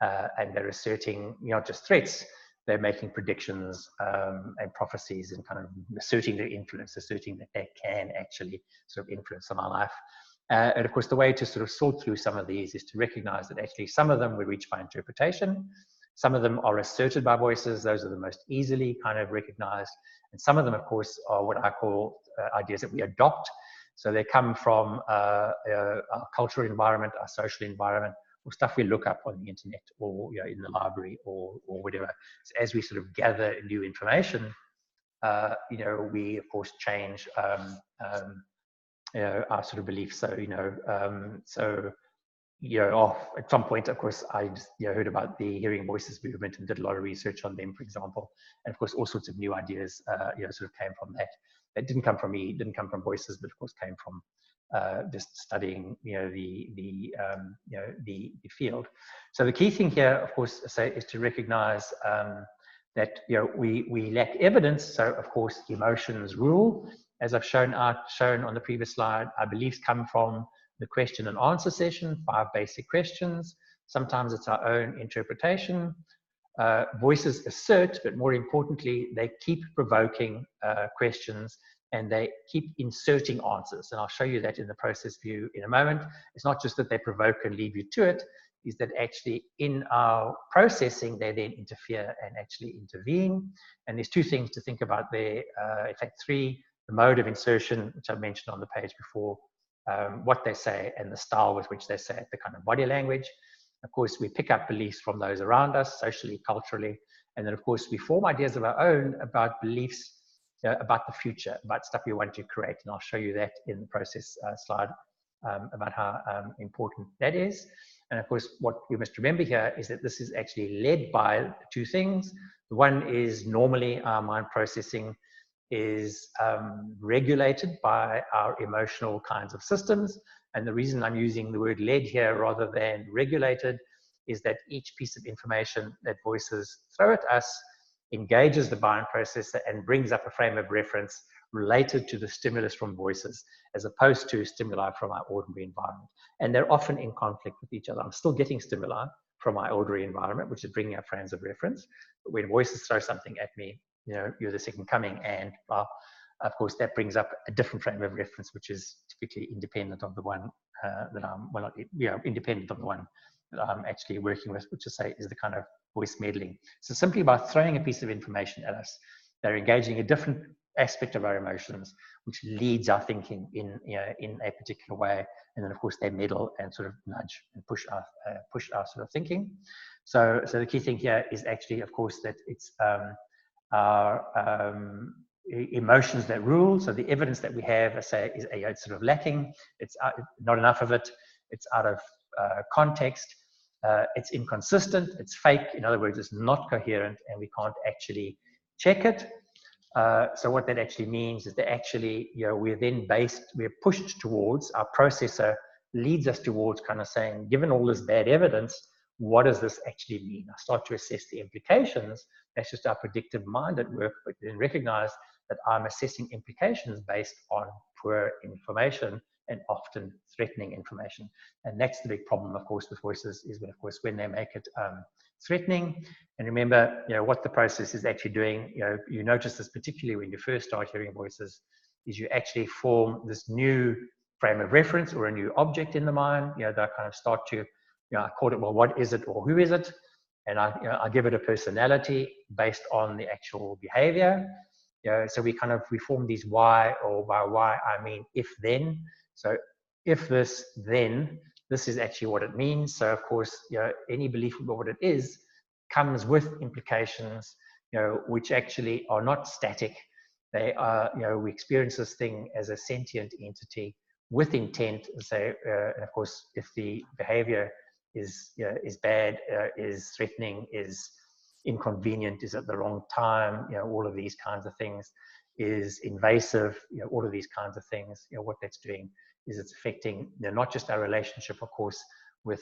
and they're asserting not just threats, they're making predictions and prophecies, and kind of asserting their influence, asserting that they can actually sort of influence on our life. And of course, the way to sort of sort through some of these is to recognize that actually some of them we reach by interpretation, some of them are asserted by voices, those are the most easily kind of recognized, and some of them, of course, are what I call ideas that we adopt. So they come from our cultural environment, our social environment, or stuff we look up on the internet, or in the library, or whatever. So as we sort of gather new information, we of course change our sort of beliefs. So at some point, of course, I just, heard about the hearing voices movement and did a lot of research on them, for example. And of course, all sorts of new ideas, sort of came from that. That didn't come from me, didn't come from voices, but of course came from just studying, the field. So the key thing here, of course, is to recognize that we lack evidence. So of course, emotions rule, as I've shown on the previous slide. Our beliefs come from the question and answer session, 5 basic questions. Sometimes it's our own interpretation. Voices assert, but more importantly, they keep provoking questions, and they keep inserting answers. And I'll show you that in the process view in a moment. It's not just that they provoke and leave you to it, is that actually in our processing, they then interfere and actually intervene. And there's 2 things to think about there. In fact, 3, the mode of insertion, which I mentioned on the page before, what they say and the style with which they say it, the kind of body language. Of course, we pick up beliefs from those around us, socially, culturally, and then of course we form ideas of our own about beliefs, about the future, about stuff we want to create. And I'll show you that in the process slide about how important that is. And of course, what we must remember here is that this is actually led by 2 things. The one is normally our mind processing is regulated by our emotional kinds of systems. And the reason I'm using the word led here rather than regulated is that each piece of information that voices throw at us engages the mind processor and brings up a frame of reference related to the stimulus from voices, as opposed to stimuli from our ordinary environment. And they're often in conflict with each other. I'm still getting stimuli from my ordinary environment, which is bringing up frames of reference. But when voices throw something at me, you're the second coming, and of course that brings up a different frame of reference, which is typically independent of the one that I'm, independent of the one that I'm actually working with, which is the kind of voice meddling. So simply by throwing a piece of information at us, they're engaging a different aspect of our emotions, which leads our thinking in a particular way. And then of course they meddle and sort of nudge and push our sort of thinking. So the key thing here is actually, of course, that it's our emotions that rule. So the evidence that we have, is sort of lacking. It's not enough of it. It's out of context. It's inconsistent. It's fake. In other words, it's not coherent, and we can't actually check it. So what that actually means is that actually, we're pushed towards, our processor leads us towards kind of saying, given all this bad evidence, what does this actually mean? I start to assess the implications. That's just our predictive mind at work, but then recognize that I'm assessing implications based on poor information and often threatening information. And that's the big problem, of course, with voices, is when they make it threatening. And remember, what the process is actually doing, you notice this particularly when you first start hearing voices, is you actually form this new frame of reference or a new object in the mind, that kind of start to I called it, well, what is it or who is it? And I give it a personality based on the actual behavior. So we form these why, or by why I mean if then. So if this, then this is actually what it means. So of course, any belief about what it is comes with implications, which actually are not static. They are, we experience this thing as a sentient entity with intent. So, and of course, if the behavior is bad, is threatening, is inconvenient, is at the wrong time, all of these kinds of things, is invasive, all of these kinds of things, what that's doing is it's affecting not just our relationship, of course, with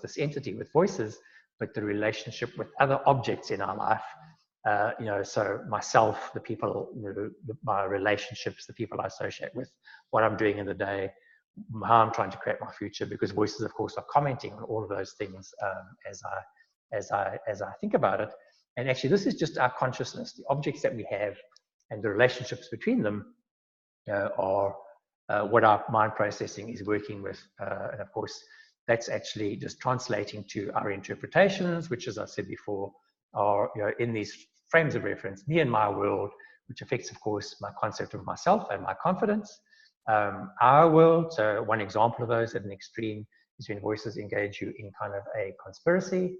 this entity, with voices, but the relationship with other objects in our life. So myself, the people, my relationships, the people I associate with, what I'm doing in the day, how I'm trying to create my future, because voices, of course, are commenting on all of those things as I think about it. And actually, this is just our consciousness. The objects that we have and the relationships between them are what our mind processing is working with. And of course, that's actually just translating to our interpretations, which, as I said before, are in these frames of reference, me and my world, which affects, of course, my concept of myself and my confidence. Our world, so one example of those at an extreme is when voices engage you in kind of a conspiracy.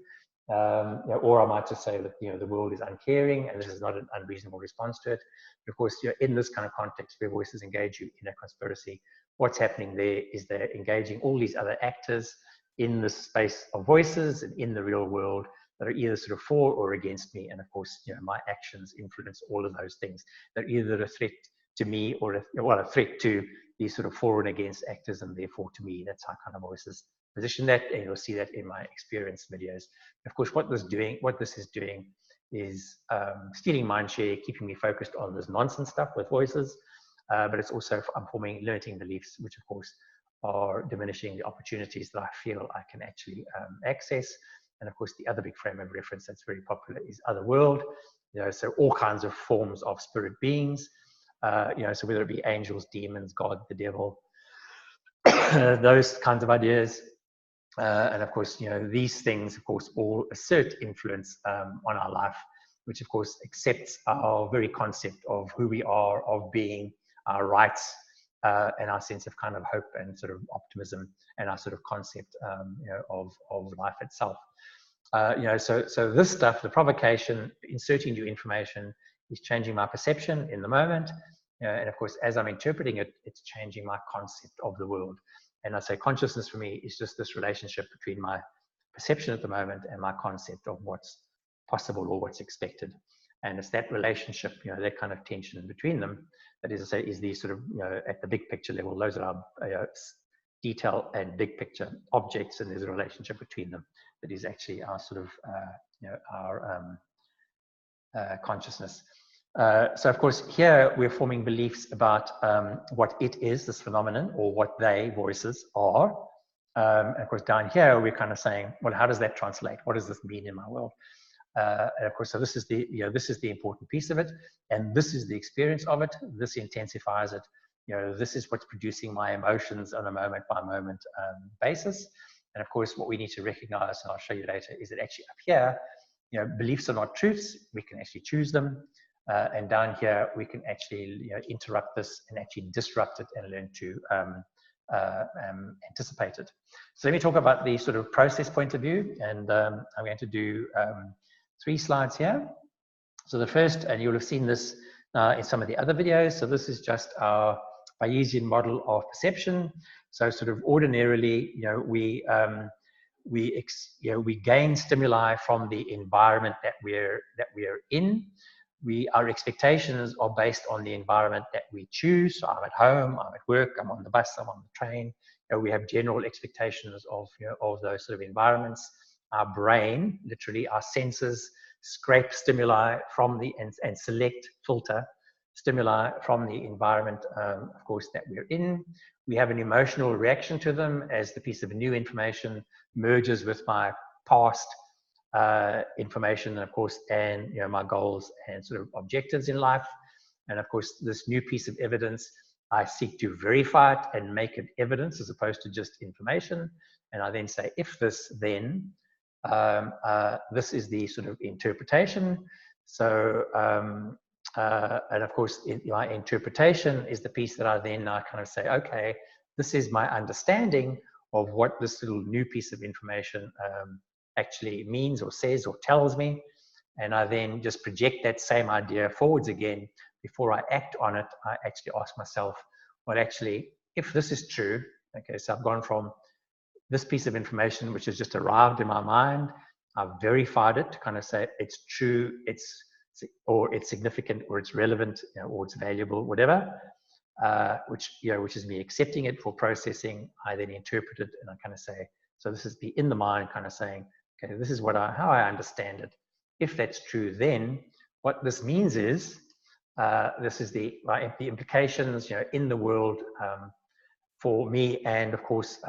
Or I might just say that the world is uncaring and this is not an unreasonable response to it. But of course, in this kind of context where voices engage you in a conspiracy, what's happening there is they're engaging all these other actors in the space of voices and in the real world that are either sort of for or against me. And of course, my actions influence all of those things. They're either a threat to me or a threat to these sort of for and against actors, and therefore to me. That's how kind of voices position that, and you'll see that in my experience videos. Of course, what this is doing is stealing mind share, keeping me focused on this nonsense stuff with voices, but it's also I'm forming limiting beliefs, which of course are diminishing the opportunities that I feel I can actually access. And of course, the other big frame of reference that's very popular is other world. So all kinds of forms of spirit beings. So whether it be angels, demons, God, the devil, those kinds of ideas. And of course, these things, of course, all assert influence on our life, which of course accepts our very concept of who we are, of being, our rights, and our sense of kind of hope and sort of optimism, and our sort of concept, of life itself. So this stuff, the provocation, inserting new information, is changing my perception in the moment. And of course, as I'm interpreting it, it's changing my concept of the world. And I say consciousness for me is just this relationship between my perception at the moment and my concept of what's possible or what's expected. And it's that relationship, that kind of tension between them, that is to say, is these sort of, at the big picture level, those are our detail and big picture objects, and there's a relationship between them that is actually our sort of, our consciousness. So of course, here we're forming beliefs about what it is, this phenomenon, or what they, voices, are. And of course, down here, we're kind of saying, well, how does that translate? What does this mean in my world? And of course, so this is the, this is the important piece of it, and this is the experience of it. This intensifies it. This is what's producing my emotions on a moment by moment basis. And of course, what we need to recognize, and I'll show you later, is that actually up here, beliefs are not truths. We can actually choose them. And down here, we can actually interrupt this and actually disrupt it and learn to anticipate it. So let me talk about the sort of process point of view, and I'm going to do 3 slides here. So the first, and you'll have seen this in some of the other videos, so this is just our Bayesian model of perception. So sort of ordinarily, we gain stimuli from the environment that we're in. Our expectations are based on the environment that we choose. So I'm at home, I'm at work, I'm on the bus, I'm on the train. We have general expectations of, of those sort of environments. Our brain, literally our senses, scrape stimuli from and select, filter stimuli from the environment, of course, that we're in. We have an emotional reaction to them as the piece of new information merges with my past information, of course, and my goals and sort of objectives in life. And of course, this new piece of evidence I seek to verify it and make it evidence as opposed to just information. And I then say, if this, then this is the sort of interpretation. So, and of course, my interpretation is the piece that I then kind of say, okay, this is my understanding of what this little new piece of information actually means or says or tells me. And I then just project that same idea forwards again. Before I act on it, I actually ask myself, well, actually, if this is true, okay, so I've gone from this piece of information, which has just arrived in my mind, I've verified it to kind of say it's true, or it's significant, or it's relevant, or it's valuable, whatever, which is me accepting it for processing. I then interpret it and I kind of say, so this is the in the mind kind of saying, okay, this is how I understand it. If that's true, then what this means is, this is the implications, in the world for me and of course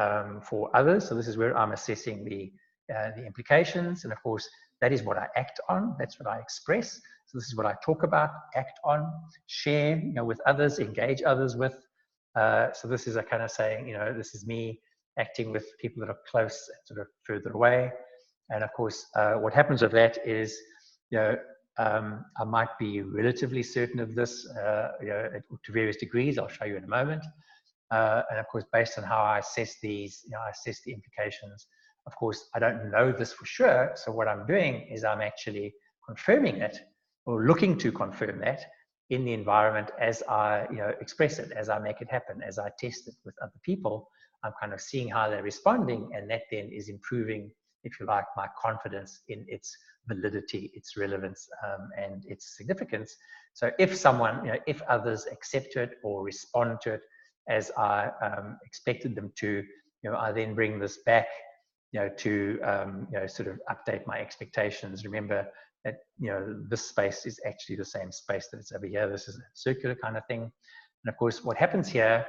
for others. So this is where I'm assessing the implications, and of course that is what I act on. That's what I express. So this is what I talk about, act on, share, with others, engage others with. So this is a kind of saying, this is me acting with people that are close, sort of further away. And of course, what happens with that is, I might be relatively certain of this, to various degrees. I'll show you in a moment. And of course, based on how I assess these, I assess the implications. Of course, I don't know this for sure. So what I'm doing is I'm actually confirming it, or looking to confirm that in the environment as I, express it, as I make it happen, as I test it with other people. I'm kind of seeing how they're responding, and that then is improving, if you like, my confidence in its validity, its relevance, and its significance. So if someone, if others accept it or respond to it as I expected them to, I then bring this back, to sort of update my expectations. Remember that this space is actually the same space that it's over here. This is a circular kind of thing. And of course, what happens here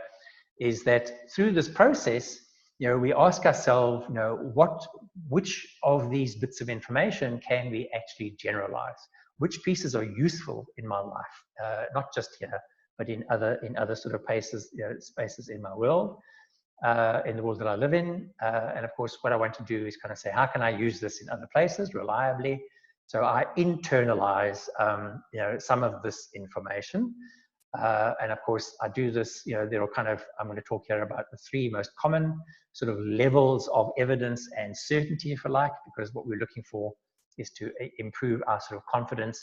is that through this process, we ask ourselves, which of these bits of information can we actually generalize? Which pieces are useful in my life, not just here, but in other sort of places, spaces in my world, in the world that I live in. And of course, what I want to do is kind of say, how can I use this in other places reliably? So I internalize, some of this information. And of course, I do this, there are kind of, I'm going to talk here about the three most common sort of levels of evidence and certainty, if you like, because what we're looking for is to improve our sort of confidence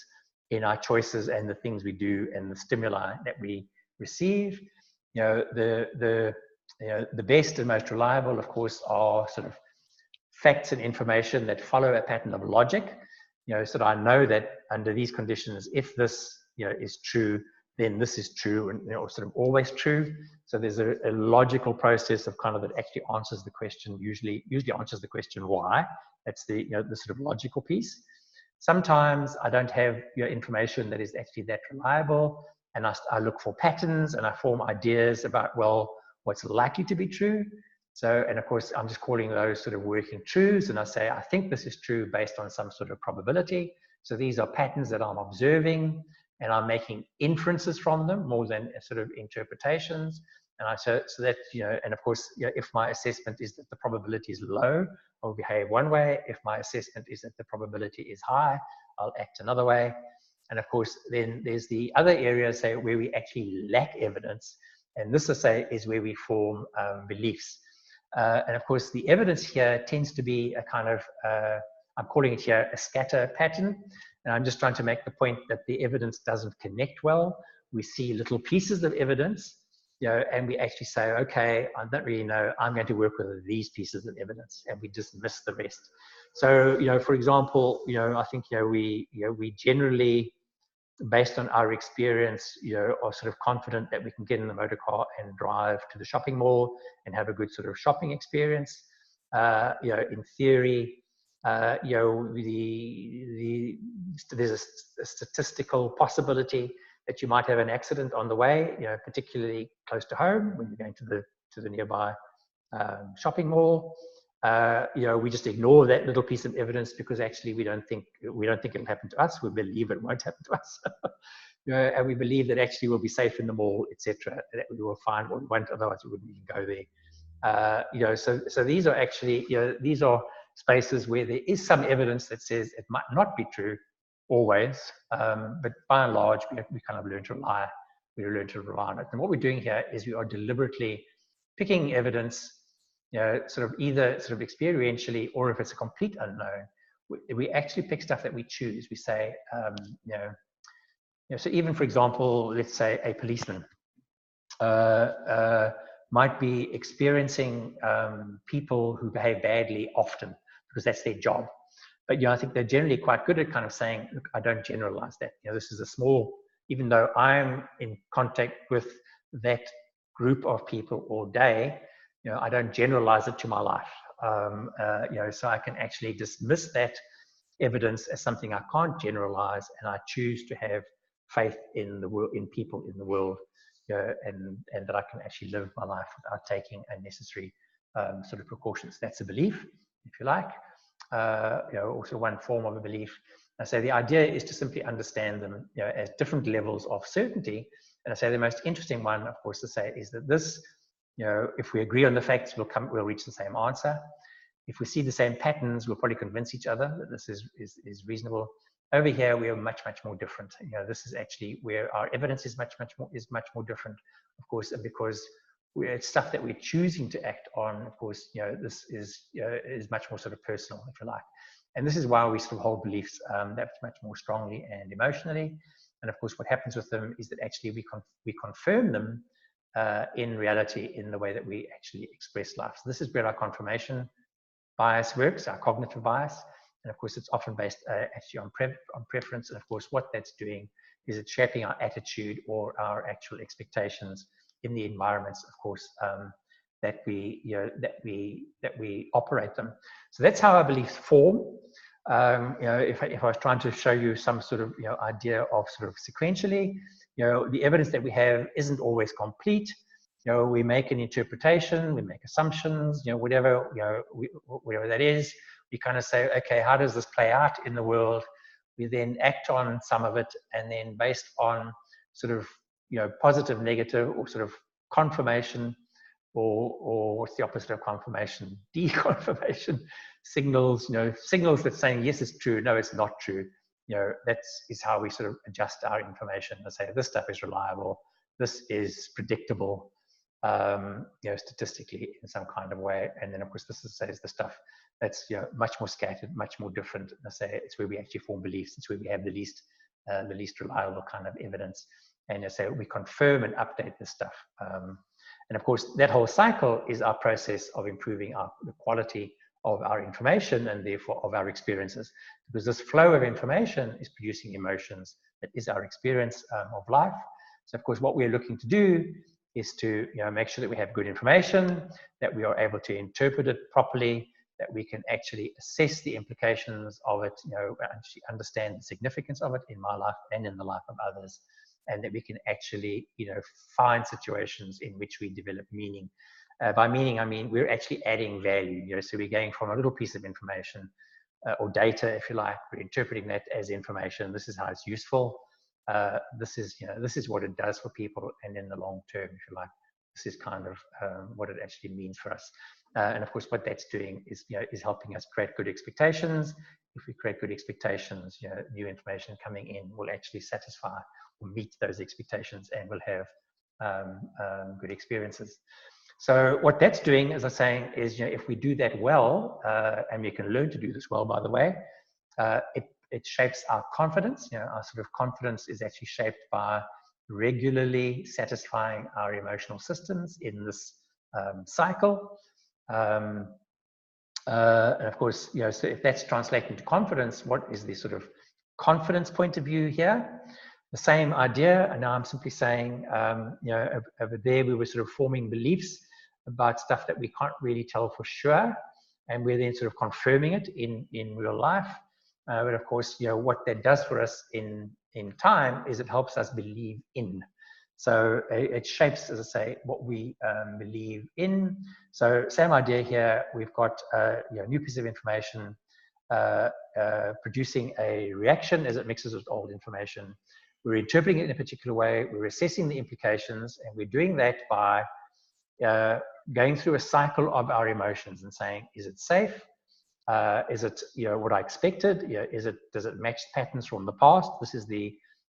in our choices and the things we do and the stimuli that we receive. The best and most reliable, of course, are sort of facts and information that follow a pattern of logic. So that I know that under these conditions, if this, is true, then this is true, and sort of always true. So there's a logical process of kind of that actually answers the question, usually answers the question why. That's the the sort of logical piece. Sometimes I don't have information that is actually that reliable, and I look for patterns and I form ideas about, well, what's likely to be true. So, and of course, I'm just calling those sort of working truths, and I say, I think this is true based on some sort of probability. So these are patterns that I'm observing, and I'm making inferences from them more than sort of interpretations. And so that, and of course, if my assessment is that the probability is low, I'll behave one way. If my assessment is that the probability is high, I'll act another way. And of course, then there's the other areas, say, where we actually lack evidence. And this, I say, is where we form beliefs. And of course, the evidence here tends to be a kind of, I'm calling it here a scatter pattern. And I'm just trying to make the point that the evidence doesn't connect well. We see little pieces of evidence, and we actually say, okay, I don't really know, I'm going to work with these pieces of evidence, and we dismiss the rest. So, for example, I think, we generally, based on our experience, are sort of confident that we can get in the motor car and drive to the shopping mall and have a good sort of shopping experience. In theory, there's a statistical possibility that you might have an accident on the way, particularly close to home when you're going to the nearby shopping mall. We just ignore that little piece of evidence because actually we don't think it'll happen to us. We believe it won't happen to us. and we believe that actually we'll be safe in the mall, etc. That we will find what we want, otherwise we wouldn't even go there. So these are actually, these are spaces where there is some evidence that says it might not be true always, but by and large, we kind of learn to rely on it. And what we're doing here is we are deliberately picking evidence, sort of either sort of experientially, or if it's a complete unknown, we actually pick stuff that we choose. We say, so even for example, let's say a policeman might be experiencing people who behave badly often because that's their job. But I think they're generally quite good at kind of saying, look, I don't generalize that. This is a small, even though I'm in contact with that group of people all day, I don't generalize it to my life. So I can actually dismiss that evidence as something I can't generalize, and I choose to have faith in the world, in people in the world, and that I can actually live my life without taking unnecessary sort of precautions. That's a belief, if you like. Also one form of a belief. I say the idea is to simply understand them, as different levels of certainty. And I say the most interesting one, of course, to say is that this, if we agree on the facts, we'll reach the same answer. If we see the same patterns, we'll probably convince each other that this is reasonable. Over here, we are much more different. This is actually where our evidence is much more different, of course, because it's stuff that we're choosing to act on. Of course, this is much more sort of personal, if you like. And this is why we sort of hold beliefs that much more strongly and emotionally. And of course, what happens with them is that actually we confirm them in reality in the way that we actually express life. So this is where our confirmation bias works, our cognitive bias. And of course, it's often based actually on preference. And of course, what that's doing is it's shaping our attitude or our actual expectations in the environments, of course, that we operate them. So that's how our beliefs form. If I was trying to show you some sort of idea of sort of sequentially, the evidence that we have isn't always complete. We make an interpretation, we make assumptions, whatever that is. We kind of say, okay, how does this play out in the world? We then act on some of it, and then based on sort of positive, negative, or sort of confirmation, or what's the opposite of confirmation? Deconfirmation signals. Signals that saying yes, it's true, no, it's not true. That is how we sort of adjust our information and say this stuff is reliable, this is predictable, statistically in some kind of way. And then of course this says the stuff that's much more scattered, much more different. I say it's where we actually form beliefs. It's where we have the least reliable kind of evidence. And I say we confirm and update this stuff. And of course that whole cycle is our process of improving the quality of our information and therefore of our experiences, because this flow of information is producing emotions that is our experience of life. So of course what we're looking to do is to make sure that we have good information, that we are able to interpret it properly, that we can actually assess the implications of it, actually understand the significance of it in my life and in the life of others, and that we can actually find situations in which we develop meaning. By meaning, I mean we're actually adding value. So we're going from a little piece of information or data, if you like, we're interpreting that as information. This is how it's useful. This is what it does for people, and in the long term, if you like, this is kind of what it actually means for us. And of course, what that's doing is helping us create good expectations. If we create good expectations, new information coming in will actually satisfy or meet those expectations, and we'll have good experiences. So what that's doing, as I'm saying, is if we do that well, and we can learn to do this well, by the way, it shapes our confidence. Our sort of confidence is actually shaped by regularly satisfying our emotional systems in this cycle. And of course, so if that's translating to confidence, what is the sort of confidence point of view here? The same idea, and now I'm simply saying, over there we were sort of forming beliefs about stuff that we can't really tell for sure, and we're then sort of confirming it in real life. But of course, what that does for us in time is it helps us believe in. So it shapes, as I say, what we believe in. So same idea here. We've got a new piece of information producing a reaction as it mixes with old information. we're interpreting it in a particular way, we're assessing the implications, and we're doing that by going through a cycle of our emotions and saying, is it safe? Is it, what I expected? Does it match patterns from the past?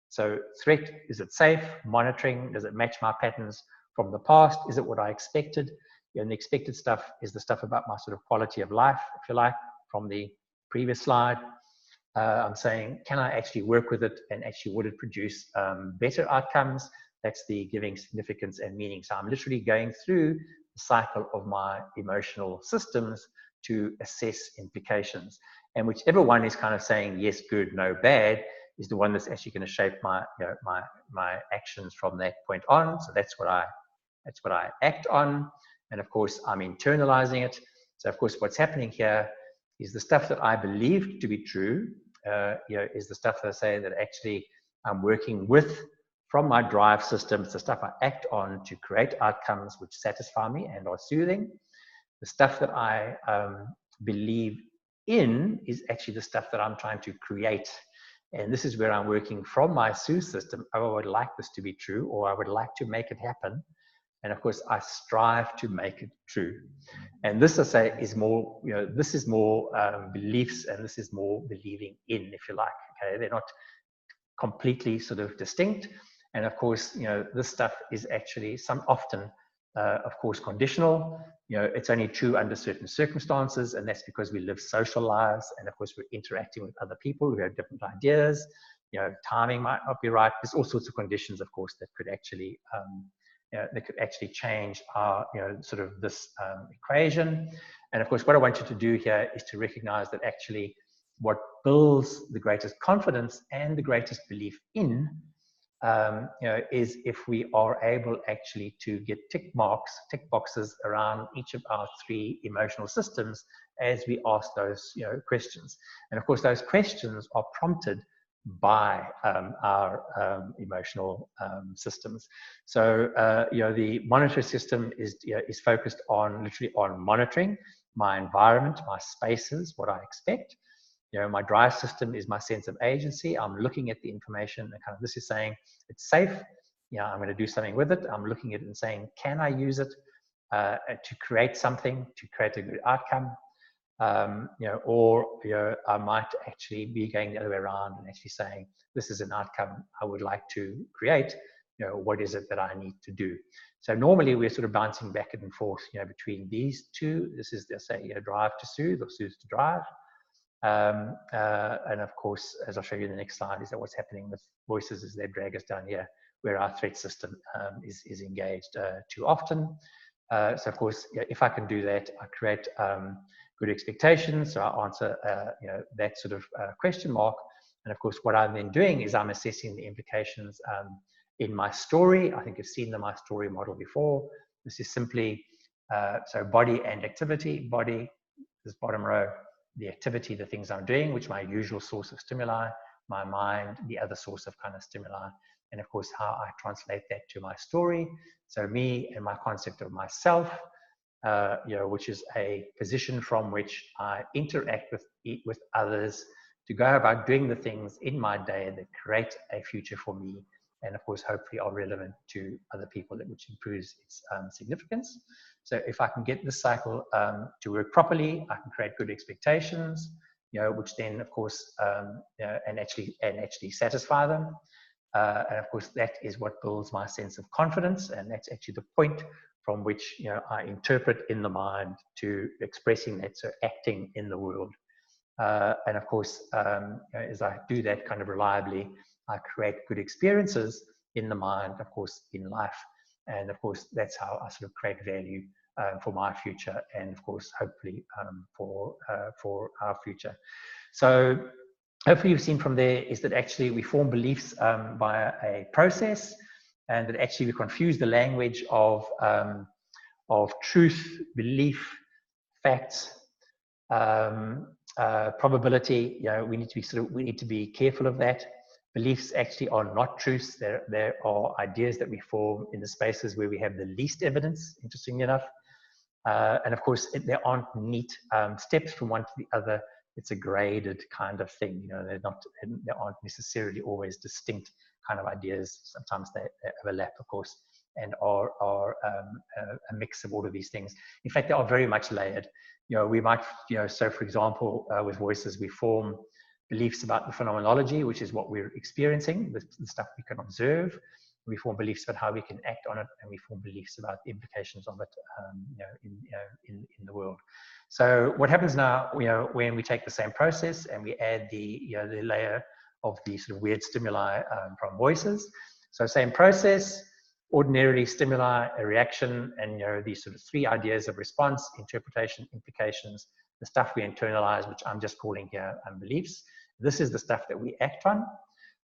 So threat, is it safe? Monitoring, does it match my patterns from the past? Is it what I expected? And the expected stuff is the stuff about my sort of quality of life, if you like, from the previous slide. I'm saying, can I actually work with it, and actually would it produce better outcomes? That's the giving significance and meaning. So I'm literally going through the cycle of my emotional systems to assess implications. And whichever one is kind of saying yes, good, no, bad, is the one that's actually going to shape my, my actions from that point on. So that's what I act on. And of course, I'm internalizing it. So of course, what's happening here is the stuff that I believe to be true, is the stuff that I say that actually I'm working with from my drive systems, the stuff I act on to create outcomes which satisfy me and are soothing. The stuff that I believe in is actually the stuff that I'm trying to create. And this is where I'm working from my soothe system. Oh, I would like this to be true, or I would like to make it happen. And of course, I strive to make it true. And this, I say, is more, this is more beliefs, and this is more believing in, if you like. Okay, they're not completely sort of distinct. And of course, this stuff is actually often, of course, conditional. It's only true under certain circumstances, and that's because we live social lives, and of course, we're interacting with other people who have different ideas. Timing might not be right. There's all sorts of conditions, of course, that could actually change our, sort of this equation. And of course, what I want you to do here is to recognize that actually what builds the greatest confidence and the greatest belief in, is if we are able actually to get tick boxes around each of our 3 emotional systems as we ask those, questions. And of course, those questions are prompted by our emotional systems. So, the monitor system is focused on literally on monitoring my environment, my spaces, what I expect. My drive system is my sense of agency. I'm looking at the information and kind of, this is saying it's safe. I'm going to do something with it. I'm looking at it and saying, can I use it to create something, to create a good outcome? Or I might actually be going the other way around and actually saying, this is an outcome I would like to create. What is it that I need to do? So normally we're sort of bouncing back and forth, between these two. This is, let's say, drive to soothe or soothe to drive. And of course, as I'll show you in the next slide, is that what's happening with voices is they drag us down here, where our threat system is engaged too often. So of course, if I can do that, I create good expectations. So I answer, that sort of question mark. And of course, what I'm then doing is I'm assessing the implications in my story. I think you've seen my story model before. This is simply, so body and activity. Body, this bottom row, the activity, the things I'm doing, which my usual source of stimuli, my mind, the other source of kind of stimuli, and of course, how I translate that to my story. So me and my concept of myself, which is a position from which I interact with others to go about doing the things in my day that create a future for me, and of course, hopefully are relevant to other people, which improves its significance. So if I can get this cycle to work properly, I can create good expectations, which then, of course, and actually satisfy them. And of course, that is what builds my sense of confidence, and that's actually the point from which I interpret in the mind to expressing that, so acting in the world. And of course, as I do that kind of reliably, I create good experiences in the mind, of course, in life. And of course, that's how I sort of create value for my future, and of course, hopefully for our future. So hopefully you've seen from there is that actually we form beliefs via a process, and that actually we confuse the language of truth, belief, facts, probability. We need to be careful of that. Beliefs actually are not truths. There are ideas that we form in the spaces where we have the least evidence, interestingly enough. And of course, there aren't neat steps from one to the other. It's a graded kind of thing. They aren't necessarily always distinct kind of ideas. Sometimes they overlap, of course, and are a mix of all of these things. In fact, they are very much layered. We might, so for example, with voices, we form beliefs about the phenomenology, which is what we're experiencing, the stuff we can observe. We form beliefs about how we can act on it, and we form beliefs about the implications of it, in the world. So what happens now, when we take the same process and we add the layer of the sort of weird stimuli from voices. So same process, ordinarily stimuli, a reaction, and these sort of three ideas of response, interpretation, implications, the stuff we internalize, which I'm just calling here beliefs. This is the stuff that we act on.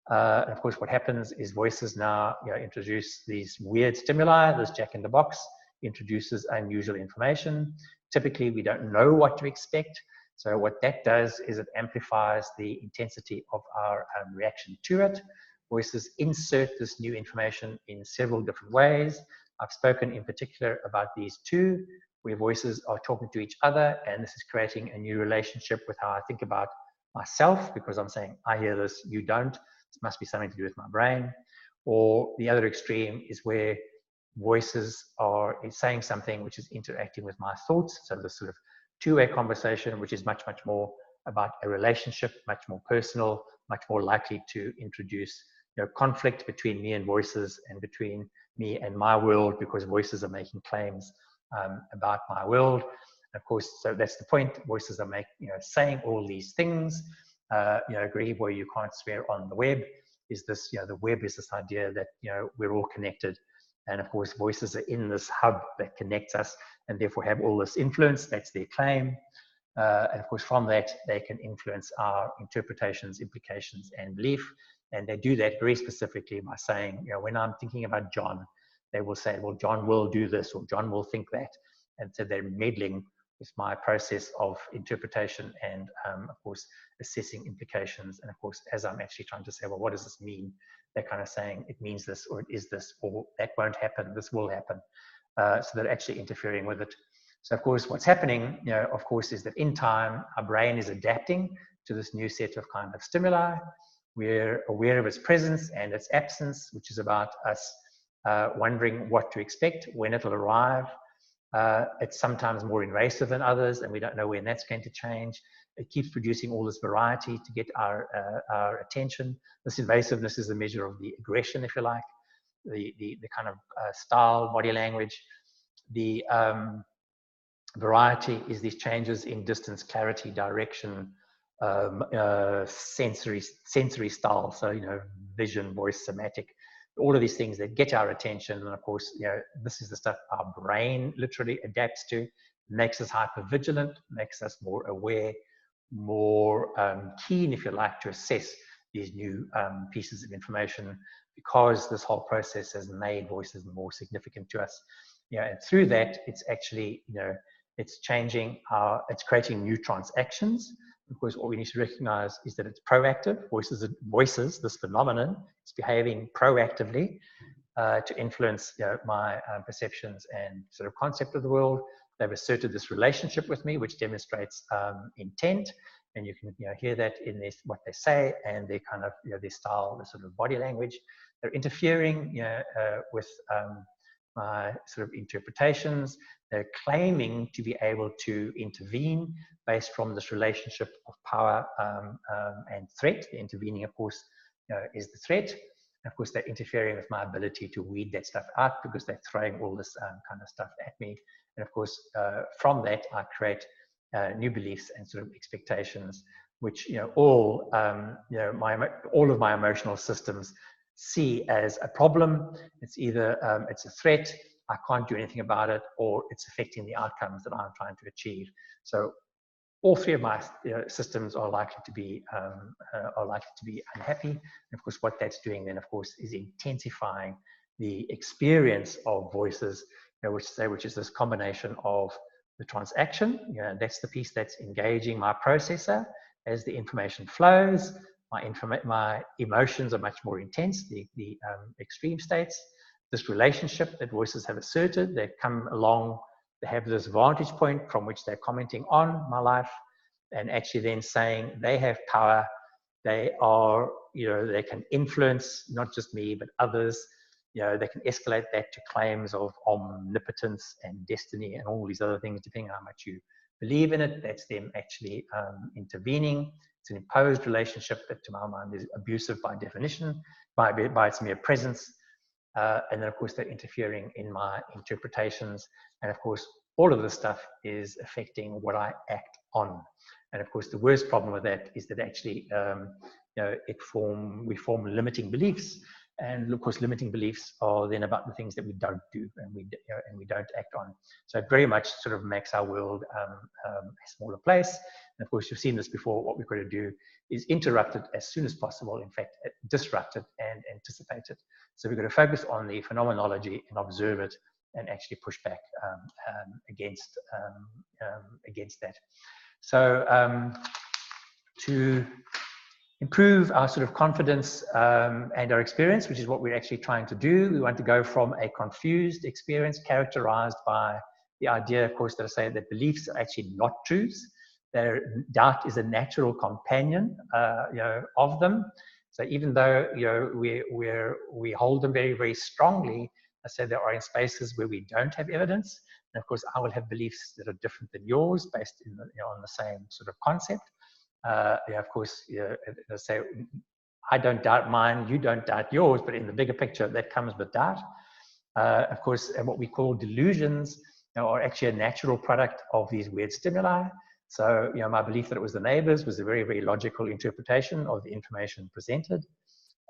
And of course, what happens is voices now introduce these weird stimuli. This Jack in the Box introduces unusual information. Typically, we don't know what to expect. So what that does is it amplifies the intensity of our reaction to it. Voices insert this new information in several different ways. I've spoken in particular about these two, where voices are talking to each other, and this is creating a new relationship with how I think about myself, because I'm saying, I hear this, you don't. This must be something to do with my brain. Or the other extreme is where voices are saying something which is interacting with my thoughts. So this sort of two-way conversation, which is much, much more about a relationship, much more personal, much more likely to introduce conflict between me and voices, and between me and my world, because voices are making claims about my world. And of course, so that's the point. Voices are saying all these things. Agree where you can't swear on the web. Is this, the web is this idea that we're all connected, and of course, voices are in this hub that connects us, and therefore have all this influence. That's their claim. And of course, from that, they can influence our interpretations, implications, and belief. And they do that very specifically by saying, when I'm thinking about John, they will say, well, John will do this, or John will think that. And so they're meddling with my process of interpretation and, of course, assessing implications. And of course, as I'm actually trying to say, well, what does this mean? They're kind of saying, it means this, or it is this, or that won't happen, this will happen. So they're actually interfering with it. So of course, what's happening, of course, is that in time, our brain is adapting to this new set of kind of stimuli. We're aware of its presence and its absence, which is about us wondering what to expect, when it'll arrive. It's sometimes more invasive than others, and we don't know when that's going to change. It keeps producing all this variety to get our attention. This invasiveness is a measure of the aggression, if you like, the kind of style, body language. The variety is these changes in distance, clarity, direction, sensory style. So, vision, voice, somatic, all of these things that get our attention. And of course, this is the stuff our brain literally adapts to, makes us hypervigilant, makes us more aware, more keen, if you like, to assess these new pieces of information, because this whole process has made voices more significant to us. And through that, it's actually, it's changing it's creating new transactions. Of course, what we need to recognize is that it's proactive. Voices, this phenomenon, is behaving proactively to influence my perceptions and sort of concept of the world. They've asserted this relationship with me, which demonstrates intent. And you can hear that in what they say and their kind of their style, the sort of body language. They're interfering with my sort of interpretations. They're claiming to be able to intervene based from this relationship of power and threat. The intervening, of course, is the threat. And of course, they're interfering with my ability to weed that stuff out, because they're throwing all this kind of stuff at me. And of course, from that, I create new beliefs and sort of expectations, which all of my emotional systems see as a problem. It's either it's a threat, I can't do anything about it, or it's affecting the outcomes that I'm trying to achieve. So all three of my systems are likely to be unhappy. And of course, what that's doing then, of course, is intensifying the experience of voices, which is this combination of the transaction. That's the piece that's engaging my processor as the information flows. My emotions are much more intense, the extreme states. This relationship that voices have asserted, they come along, they have this vantage point from which they're commenting on my life, and actually then saying they have power, they are they can influence not just me, but others. They can escalate that to claims of omnipotence and destiny and all these other things, depending on how much you believe in it. That's them actually intervening. It's an imposed relationship that, to my mind, is abusive by definition, by its mere presence. And then, of course, they're interfering in my interpretations. And, of course, all of this stuff is affecting what I act on. And, of course, the worst problem with that is that actually, we form limiting beliefs. And, of course, limiting beliefs are then about the things that we don't do and we don't act on. So it very much sort of makes our world a smaller place. And, of course, you've seen this before. What we've got to do is interrupt it as soon as possible. In fact, disrupt it and anticipate it. So we've got to focus on the phenomenology and observe it and actually push back against that. So to improve our sort of confidence and our experience, which is what we're actually trying to do, we want to go from a confused experience characterized by the idea, of course, that I say that beliefs are actually not truths. Doubt is a natural companion, of them. So even though we hold them very, very strongly, I say there are in spaces where we don't have evidence, and of course I will have beliefs that are different than yours, based on the same sort of concept. Of course, I say I don't doubt mine, you don't doubt yours, but in the bigger picture, that comes with doubt. Of course, and what we call delusions are actually a natural product of these weird stimuli. So, my belief that it was the neighbors was a very, very logical interpretation of the information presented.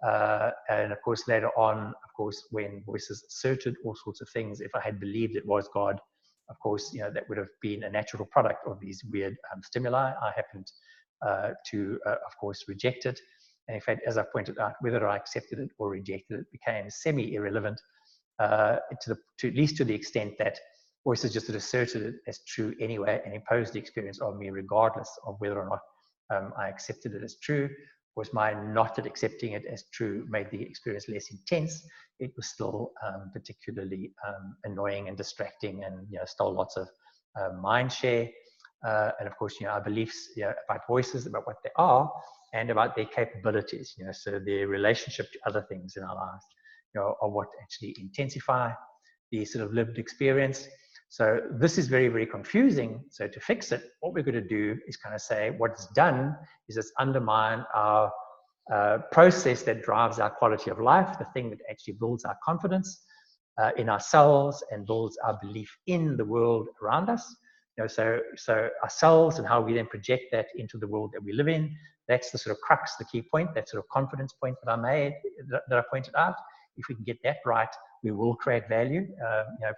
And of course, later on, of course, when voices asserted all sorts of things, if I had believed it was God, of course, that would have been a natural product of these weird stimuli. I happened to, of course, reject it. And in fact, as I pointed out, whether I accepted it or rejected it became semi-irrelevant, at least to the extent that voices just asserted it as true anyway and imposed the experience on me regardless of whether or not I accepted it as true. Of course, my not accepting it as true made the experience less intense. It was still particularly annoying and distracting, and stole lots of mind share. And of course, our beliefs about voices, about what they are, and about their capabilities. So their relationship to other things in our lives, are what actually intensify the sort of lived experience. So this is very, very confusing. So to fix it, what we're going to do is kind of say what it's done is it's undermined our process that drives our quality of life, the thing that actually builds our confidence in ourselves and builds our belief in the world around us. So ourselves and how we then project that into the world that we live in, that's the sort of crux, the key point, that sort of confidence point that I pointed out. If we can get that right, we will create value,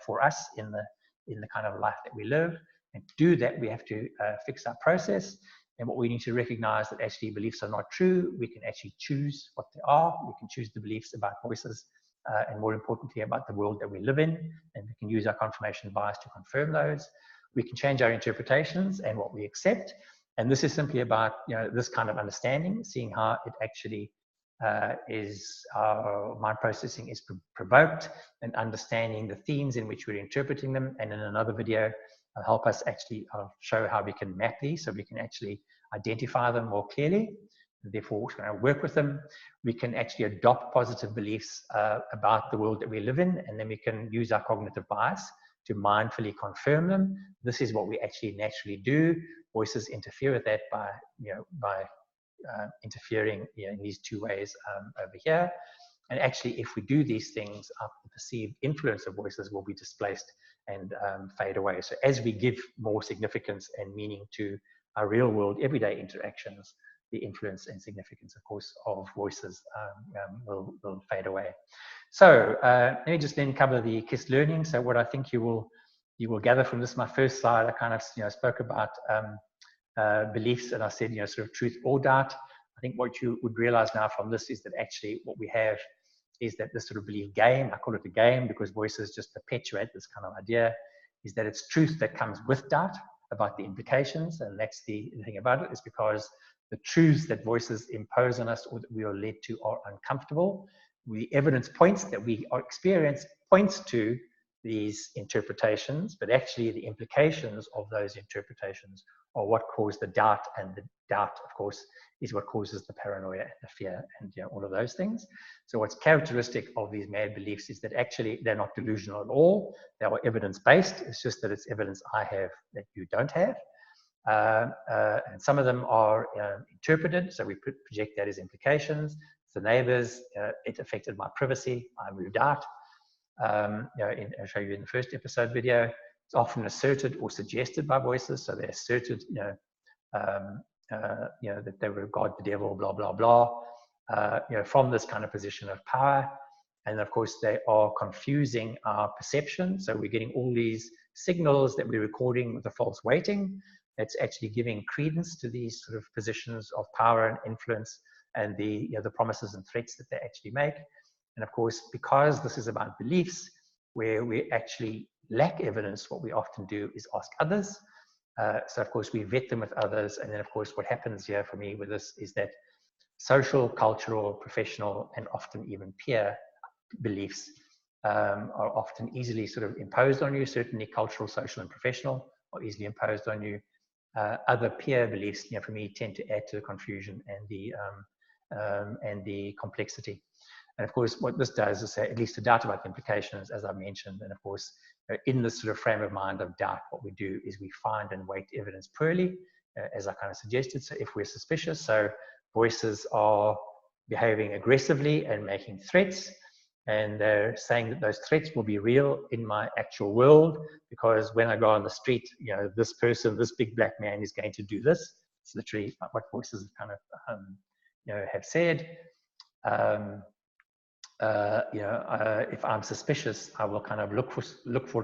for us in the kind of life that we live. And to do that, we have to fix our process. And what we need to recognize that actually beliefs are not true. We can actually choose what they are. We can choose the beliefs about voices, and more importantly, about the world that we live in. And we can use our confirmation bias to confirm those. We can change our interpretations and what we accept. And this is simply about this kind of understanding, seeing how it actually mind processing is provoked, and understanding the themes in which we're interpreting them. And in another video, I'll help us actually show how we can map these so we can actually identify them more clearly. Therefore, we're going to work with them. We can actually adopt positive beliefs about the world that we live in, and then we can use our cognitive bias to mindfully confirm them. This is what we actually naturally do. Voices interfere with that by interfering in these two ways over here. And actually, if we do these things, the perceived influence of voices will be displaced and fade away. So as we give more significance and meaning to our real world everyday interactions, the influence and significance, of course, of voices will fade away. So let me just then cover the KISS learning. So what I think you will gather from this, my first slide, I kind of spoke about beliefs, and I said sort of truth or doubt. I think what you would realize now from this is that actually what we have is that this sort of belief game, I call it a game because voices just perpetuate this kind of idea, is that it's truth that comes with doubt about the implications. And that's the thing about it, is because the truths that voices impose on us or that we are led to are uncomfortable. The evidence points that we experience points to these interpretations, but actually the implications of those interpretations are what cause the doubt, and the doubt, of course, is what causes the paranoia and the fear and all of those things. So what's characteristic of these mad beliefs is that actually they're not delusional at all. They are evidence-based. It's just that it's evidence I have that you don't have. And some of them are interpreted, so we project that as implications. The neighbors, it affected my privacy, I moved out. I'll show you in the first episode video. It's often asserted or suggested by voices, so they're asserted, that they were God, the devil, blah blah blah, from this kind of position of power. And of course, they are confusing our perception. So we're getting all these signals that we're recording with a false weighting. That's actually giving credence to these sort of positions of power and influence, and the promises and threats that they actually make. And of course, because this is about beliefs, where we actually lack evidence, what we often do is ask others. So of course, we vet them with others. And then of course, what happens here for me with this is that social, cultural, professional, and often even peer beliefs are often easily sort of imposed on you. Certainly cultural, social, and professional are easily imposed on you. Other peer beliefs, for me, tend to add to the confusion and the complexity. And of course, what this does is at least a doubt about the implications, as I mentioned. And of course, in this sort of frame of mind of doubt, what we do is we find and weight evidence poorly, as I kind of suggested. So if we're suspicious, so voices are behaving aggressively and making threats, and they're saying that those threats will be real in my actual world, because when I go on the street, this person, this big black man is going to do this. It's literally what voices kind of, have said. If I'm suspicious, I will kind of look for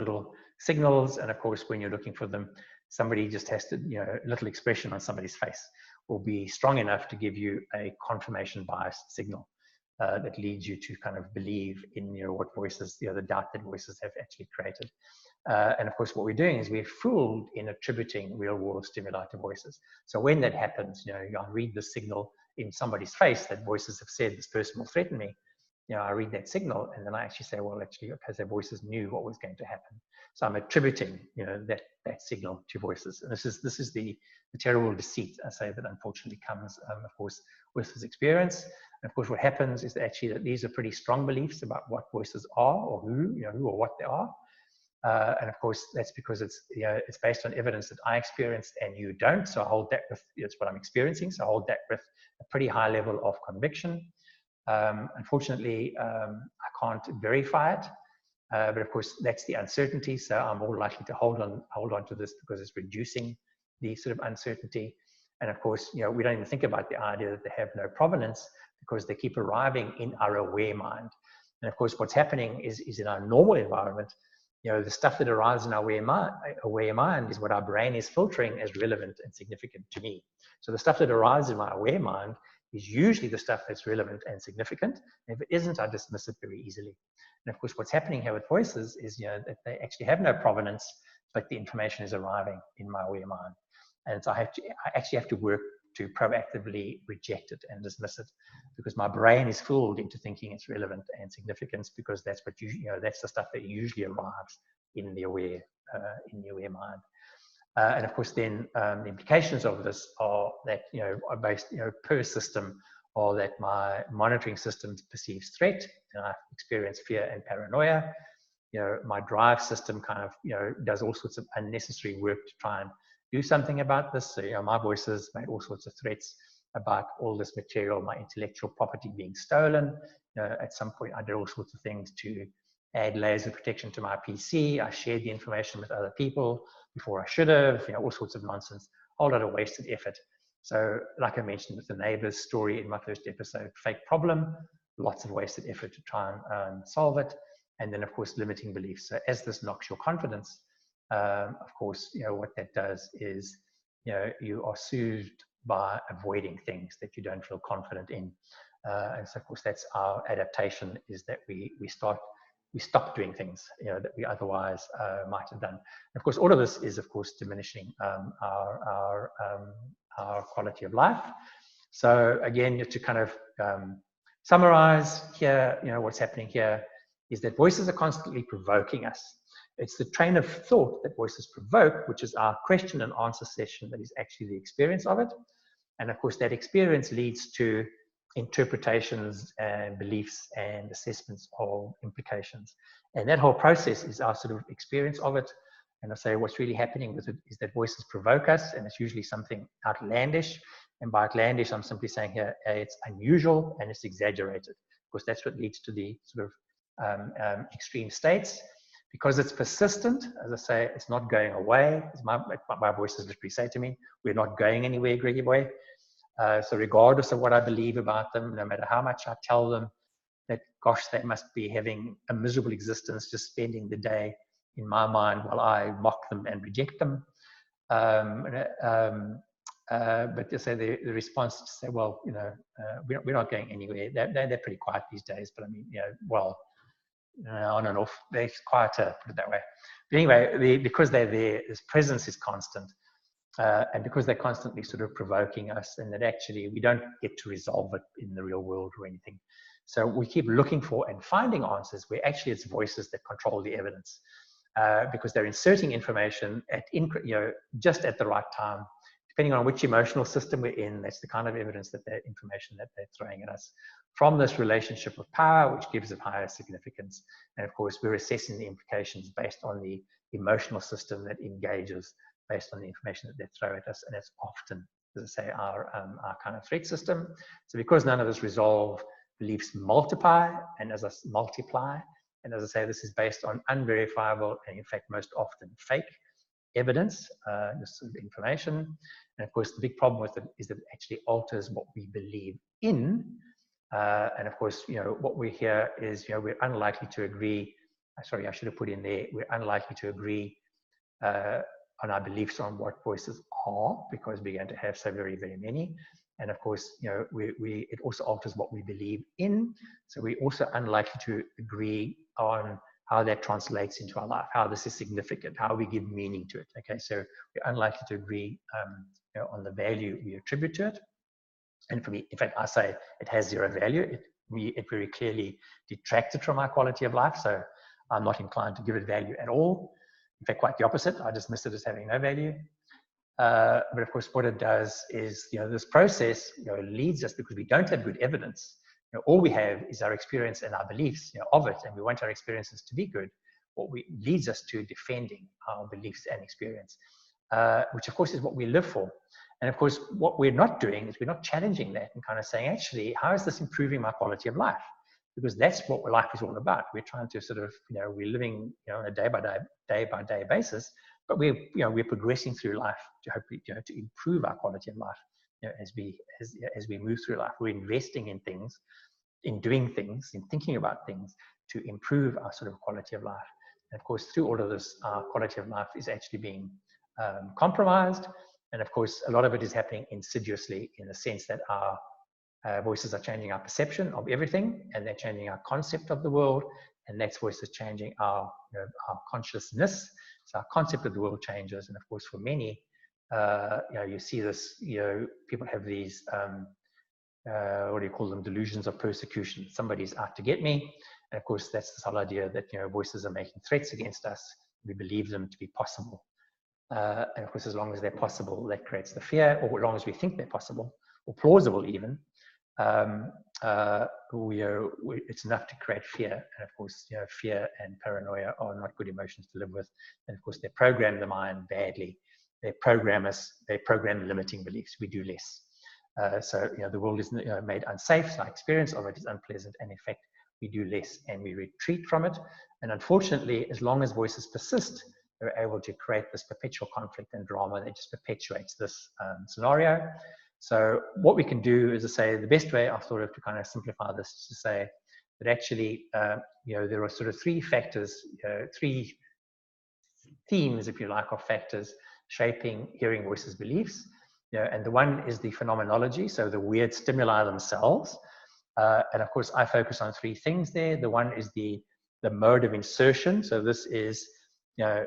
little signals. And of course, when you're looking for them, somebody just has to, a little expression on somebody's face will be strong enough to give you a confirmation biased signal that leads you to kind of believe in, what voices, the doubt that voices have actually created. And of course, what we're doing is we're fooled in attributing real world stimuli to voices. So when that happens, I read the signal in somebody's face that voices have said this person will threaten me. I read that signal, and then I actually say, well, actually, okay, their voices knew what was going to happen. So I'm attributing, that signal to voices. And this is the terrible deceit, I say, that unfortunately comes, of course, with this experience. And of course, what happens is actually that these are pretty strong beliefs about what voices are, or who or what they are. And of course, that's because it's based on evidence that I experienced and you don't. So I hold that with, it's what I'm experiencing. So I hold that with a pretty high level of conviction. Unfortunately, I can't verify it, but of course that's the uncertainty. So I'm more likely to hold on to this because it's reducing the sort of uncertainty. And of course, we don't even think about the idea that they have no provenance because they keep arriving in our aware mind. And of course, what's happening is in our normal environment, the stuff that arrives in our aware mind is what our brain is filtering as relevant and significant to me. So the stuff that arrives in my aware mind is usually the stuff that's relevant and significant. And if it isn't, I dismiss it very easily. And of course, what's happening here with voices is, that they actually have no provenance, but the information is arriving in my aware mind. And so I actually have to work to proactively reject it and dismiss it, because my brain is fooled into thinking it's relevant and significant, because that's what that's the stuff that usually arrives in the aware mind. And of course, then the implications of this are that, are based, per system, or that my monitoring system perceives threat, and I experience fear and paranoia. My drive system kind of, does all sorts of unnecessary work to try and do something about this. So, my voices make all sorts of threats about all this material, my intellectual property being stolen. At some point, I did all sorts of things to add layers of protection to my PC. I shared the information with other people before I should have, all sorts of nonsense, a whole lot of wasted effort. So like I mentioned with the neighbor's story in my first episode, fake problem, lots of wasted effort to try and solve it. And then of course, limiting beliefs. So as this knocks your confidence, of course, what that does is, you are soothed by avoiding things that you don't feel confident in. And so of course, that's our adaptation, is that we stop doing things that we otherwise might have done. And of course, all of this is, of course, diminishing our quality of life. So again, to kind of summarize here, what's happening here is that voices are constantly provoking us. It's the train of thought that voices provoke, which is our question and answer session, that is actually the experience of it. And of course, that experience leads to interpretations and beliefs and assessments of implications. And that whole process is our sort of experience of it. And I say what's really happening with it is that voices provoke us, and it's usually something outlandish. And by outlandish, I'm simply saying here, it's unusual and it's exaggerated. Of course, that's what leads to the sort of extreme states. Because it's persistent, as I say, it's not going away. As my voices literally say to me, we're not going anywhere, Greggy boy. So regardless of what I believe about them, no matter how much I tell them that, gosh, they must be having a miserable existence, just spending the day in my mind while I mock them and reject them. But to say the response to say, well, you know, we're not going anywhere. They're pretty quiet these days, but I mean, you know, well, on and off, they're quieter, put it that way. But anyway, because they're there, this presence is constant. And because they're constantly sort of provoking us, and that actually we don't get to resolve it in the real world or anything. So we keep looking for and finding answers where actually it's voices that control the evidence, because they're inserting information at, just at the right time. Depending on which emotional system we're in, that's the kind of evidence that that information that they're throwing at us from this relationship of power, which gives it higher significance. And of course, we're assessing the implications based on the emotional system that engages based on the information that they throw at us. And it's often, as I say, our kind of threat system. So because none of us resolve, beliefs multiply, and as I multiply, and as I say, this is based on unverifiable and in fact, most often fake evidence, this sort of information. And of course, the big problem with it is that it actually alters what we believe in. And of course, you know, what we hear is, you know, we're unlikely to agree. Sorry, I should have put in there, we're unlikely to agree on our beliefs on what voices are, because we're going to have so very, very many. And of course, you know, it also alters what we believe in. So we're also unlikely to agree on how that translates into our life, how this is significant, how we give meaning to it. Okay, so we're unlikely to agree you know, on the value we attribute to it. And for me, in fact, I say it has zero value. It very clearly detracted from our quality of life. So I'm not inclined to give it value at all. In fact, quite the opposite. I dismiss it as having no value. But of course, what it does is, you know, this process, you know, leads us, because we don't have good evidence. You know, all we have is our experience and our beliefs, you know, of it, and we want our experiences to be good. What leads us to defending our beliefs and experience, which of course is what we live for. And of course, what we're not doing is we're not challenging that and kind of saying, actually, how is this improving my quality of life? Because that's what life is all about. We're trying to sort of, you know, we're living, you know, on a day by day basis, but we're, you know, we're progressing through life to hopefully, you know, to improve our quality of life, you know, as we move through life. We're investing in things, in doing things, in thinking about things to improve our sort of quality of life. And of course, through all of this, our quality of life is actually being compromised. And of course, a lot of it is happening insidiously, in the sense that our voices are changing our perception of everything, and they're changing our concept of the world, and that's voices changing our, you know, our consciousness. So our concept of the world changes. And of course, for many, you know, you see this, you know, people have these, what do you call them, delusions of persecution. Somebody's out to get me. And of course, that's this whole idea that, you know, voices are making threats against us. We believe them to be possible. And of course, as long as they're possible, that creates the fear, or as long as we think they're possible, or plausible even, it's enough to create fear. And of course, you know, fear and paranoia are not good emotions to live with. And of course, they program the mind badly. They program limiting beliefs. We do less. So, you know, the world is, you know, made unsafe. So our experience of it is unpleasant. And in fact, we do less and we retreat from it. And unfortunately, as long as voices persist, they're able to create this perpetual conflict and drama that just perpetuates this scenario. So what we can do is to say, the best way I've thought of to kind of simplify this is to say that actually, you know, there are sort of three factors, three themes, if you like, of factors shaping hearing voices beliefs. You know, and the one is the phenomenology, so the weird stimuli themselves. And of course, I focus on three things there. The one is the mode of insertion. So this is, you know,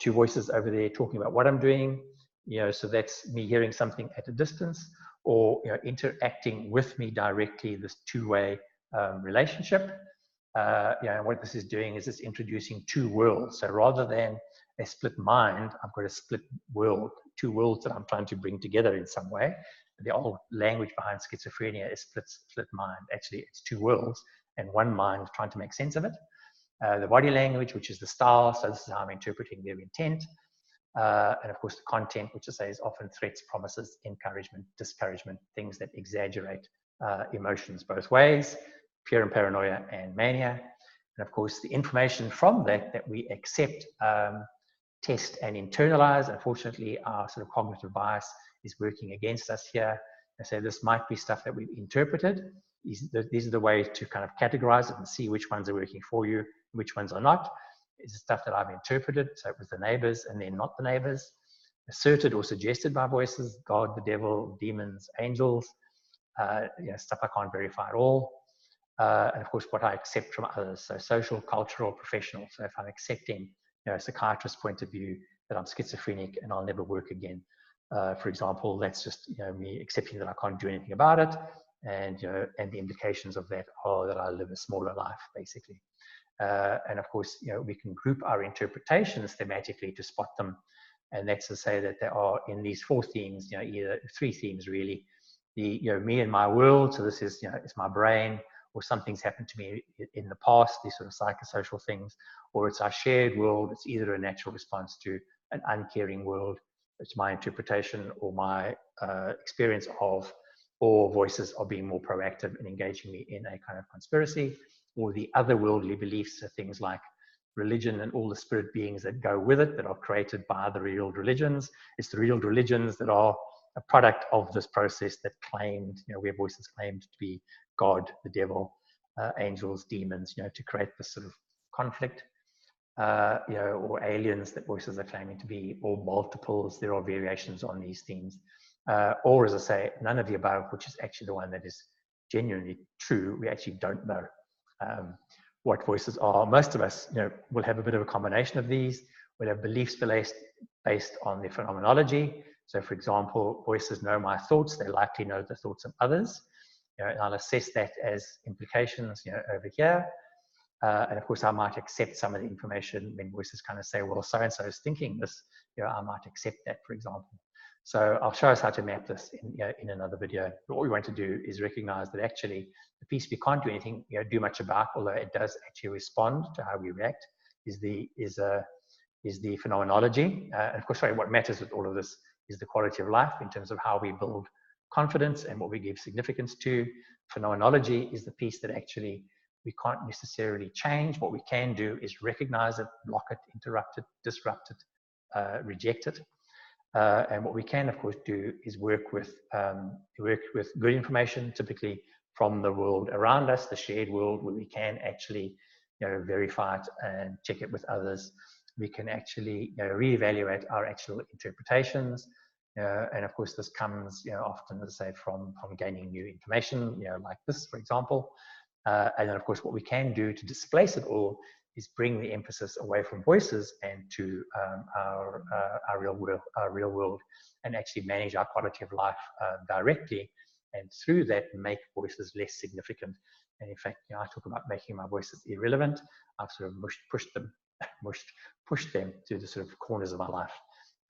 two voices over there talking about what I'm doing. You know, so that's me hearing something at a distance, or, you know, interacting with me directly, this two-way relationship. what this is doing is it's introducing two worlds. So rather than a split mind, I've got a split world, two worlds that I'm trying to bring together in some way. The old language behind schizophrenia is split mind. Actually, it's two worlds and one mind trying to make sense of it. The body language, which is the style, so this is how I'm interpreting their intent. And of course, the content, which I say is often threats, promises, encouragement, discouragement, things that exaggerate emotions both ways, fear and paranoia and mania. And of course, the information from that we accept, test and internalize. Unfortunately, our sort of cognitive bias is working against us here. And so this might be stuff that we've interpreted. These are the ways to kind of categorize it and see which ones are working for you, which ones are not. It's stuff that I've interpreted, so it was the neighbors and then not the neighbors. Asserted or suggested by voices, God, the devil, demons, angels, stuff I can't verify at all. And of course, what I accept from others, so social, cultural, professional. So if I'm accepting, a psychiatrist's point of view that I'm schizophrenic and I'll never work again, for example, that's just me accepting that I can't do anything about it, and and the implications of that are that I live a smaller life, basically. And of course, we can group our interpretations thematically to spot them, and that's to say that there are in these four themes, either three themes really. The me and my world, so this is it's my brain, or something's happened to me in the past, these sort of psychosocial things, or it's our shared world. It's either a natural response to an uncaring world, it's my interpretation or my experience of, or voices are being more proactive and engaging me in a kind of conspiracy, or the otherworldly beliefs are things like religion and all the spirit beings that go with it that are created by the real religions. It's the real religions that are a product of this process that claimed, where voices claimed to be God, the devil, angels, demons, to create this sort of conflict, or aliens that voices are claiming to be, or multiples. There are variations on these themes. Or, as I say, none of the above, which is actually the one that is genuinely true. We actually don't know what voices are. Most of us, will have a bit of a combination of these. We'll have beliefs based on the phenomenology. So, for example, voices know my thoughts. They likely know the thoughts of others. And I'll assess that as implications, over here. And of course, I might accept some of the information when voices kind of say, well, so-and-so is thinking this, I might accept that, for example. So I'll show us how to map this in another video. But what we want to do is recognize that actually the piece we can't do anything, do much about, although it does actually respond to how we react, is the phenomenology. And of course, what matters with all of this is the quality of life in terms of how we build confidence and what we give significance to. Phenomenology is the piece that actually we can't necessarily change. What we can do is recognize it, block it, interrupt it, disrupt it, reject it. And what we can, of course, do is work with good information, typically from the world around us, the shared world, where we can actually verify it and check it with others. We can actually reevaluate our actual interpretations. And of course, this comes often, as I say, from gaining new information, like this, for example. And then, of course, what we can do to displace it all is bring the emphasis away from voices and to our real world, and actually manage our quality of life directly, and through that make voices less significant. And in fact, I talk about making my voices irrelevant. I've sort of pushed them to the sort of corners of my life,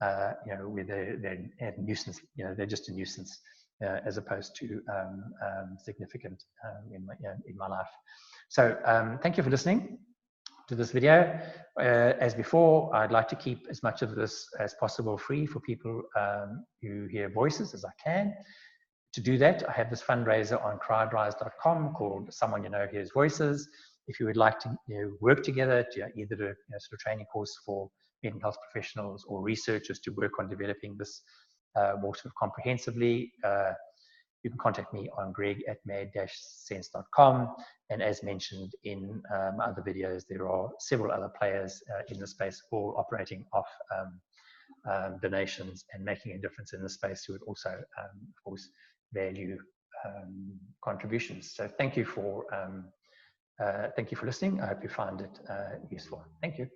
where they're a nuisance. They're just a nuisance. As opposed to significant in my life. So thank you for listening to this video. As before, I'd like to keep as much of this as possible free for people who hear voices as I can. To do that, I have this fundraiser on crowdrise.com called Someone You Know Hears Voices. If you would like to work together to either do a sort of training course for mental health professionals or researchers to work on developing this more sort of comprehensively, you can contact me on greg@mad-sense.com. And as mentioned in my other videos, there are several other players in the space, all operating off donations and making a difference in the space, who would also, of course, value contributions. So thank you for listening. I hope you found it useful. Thank you.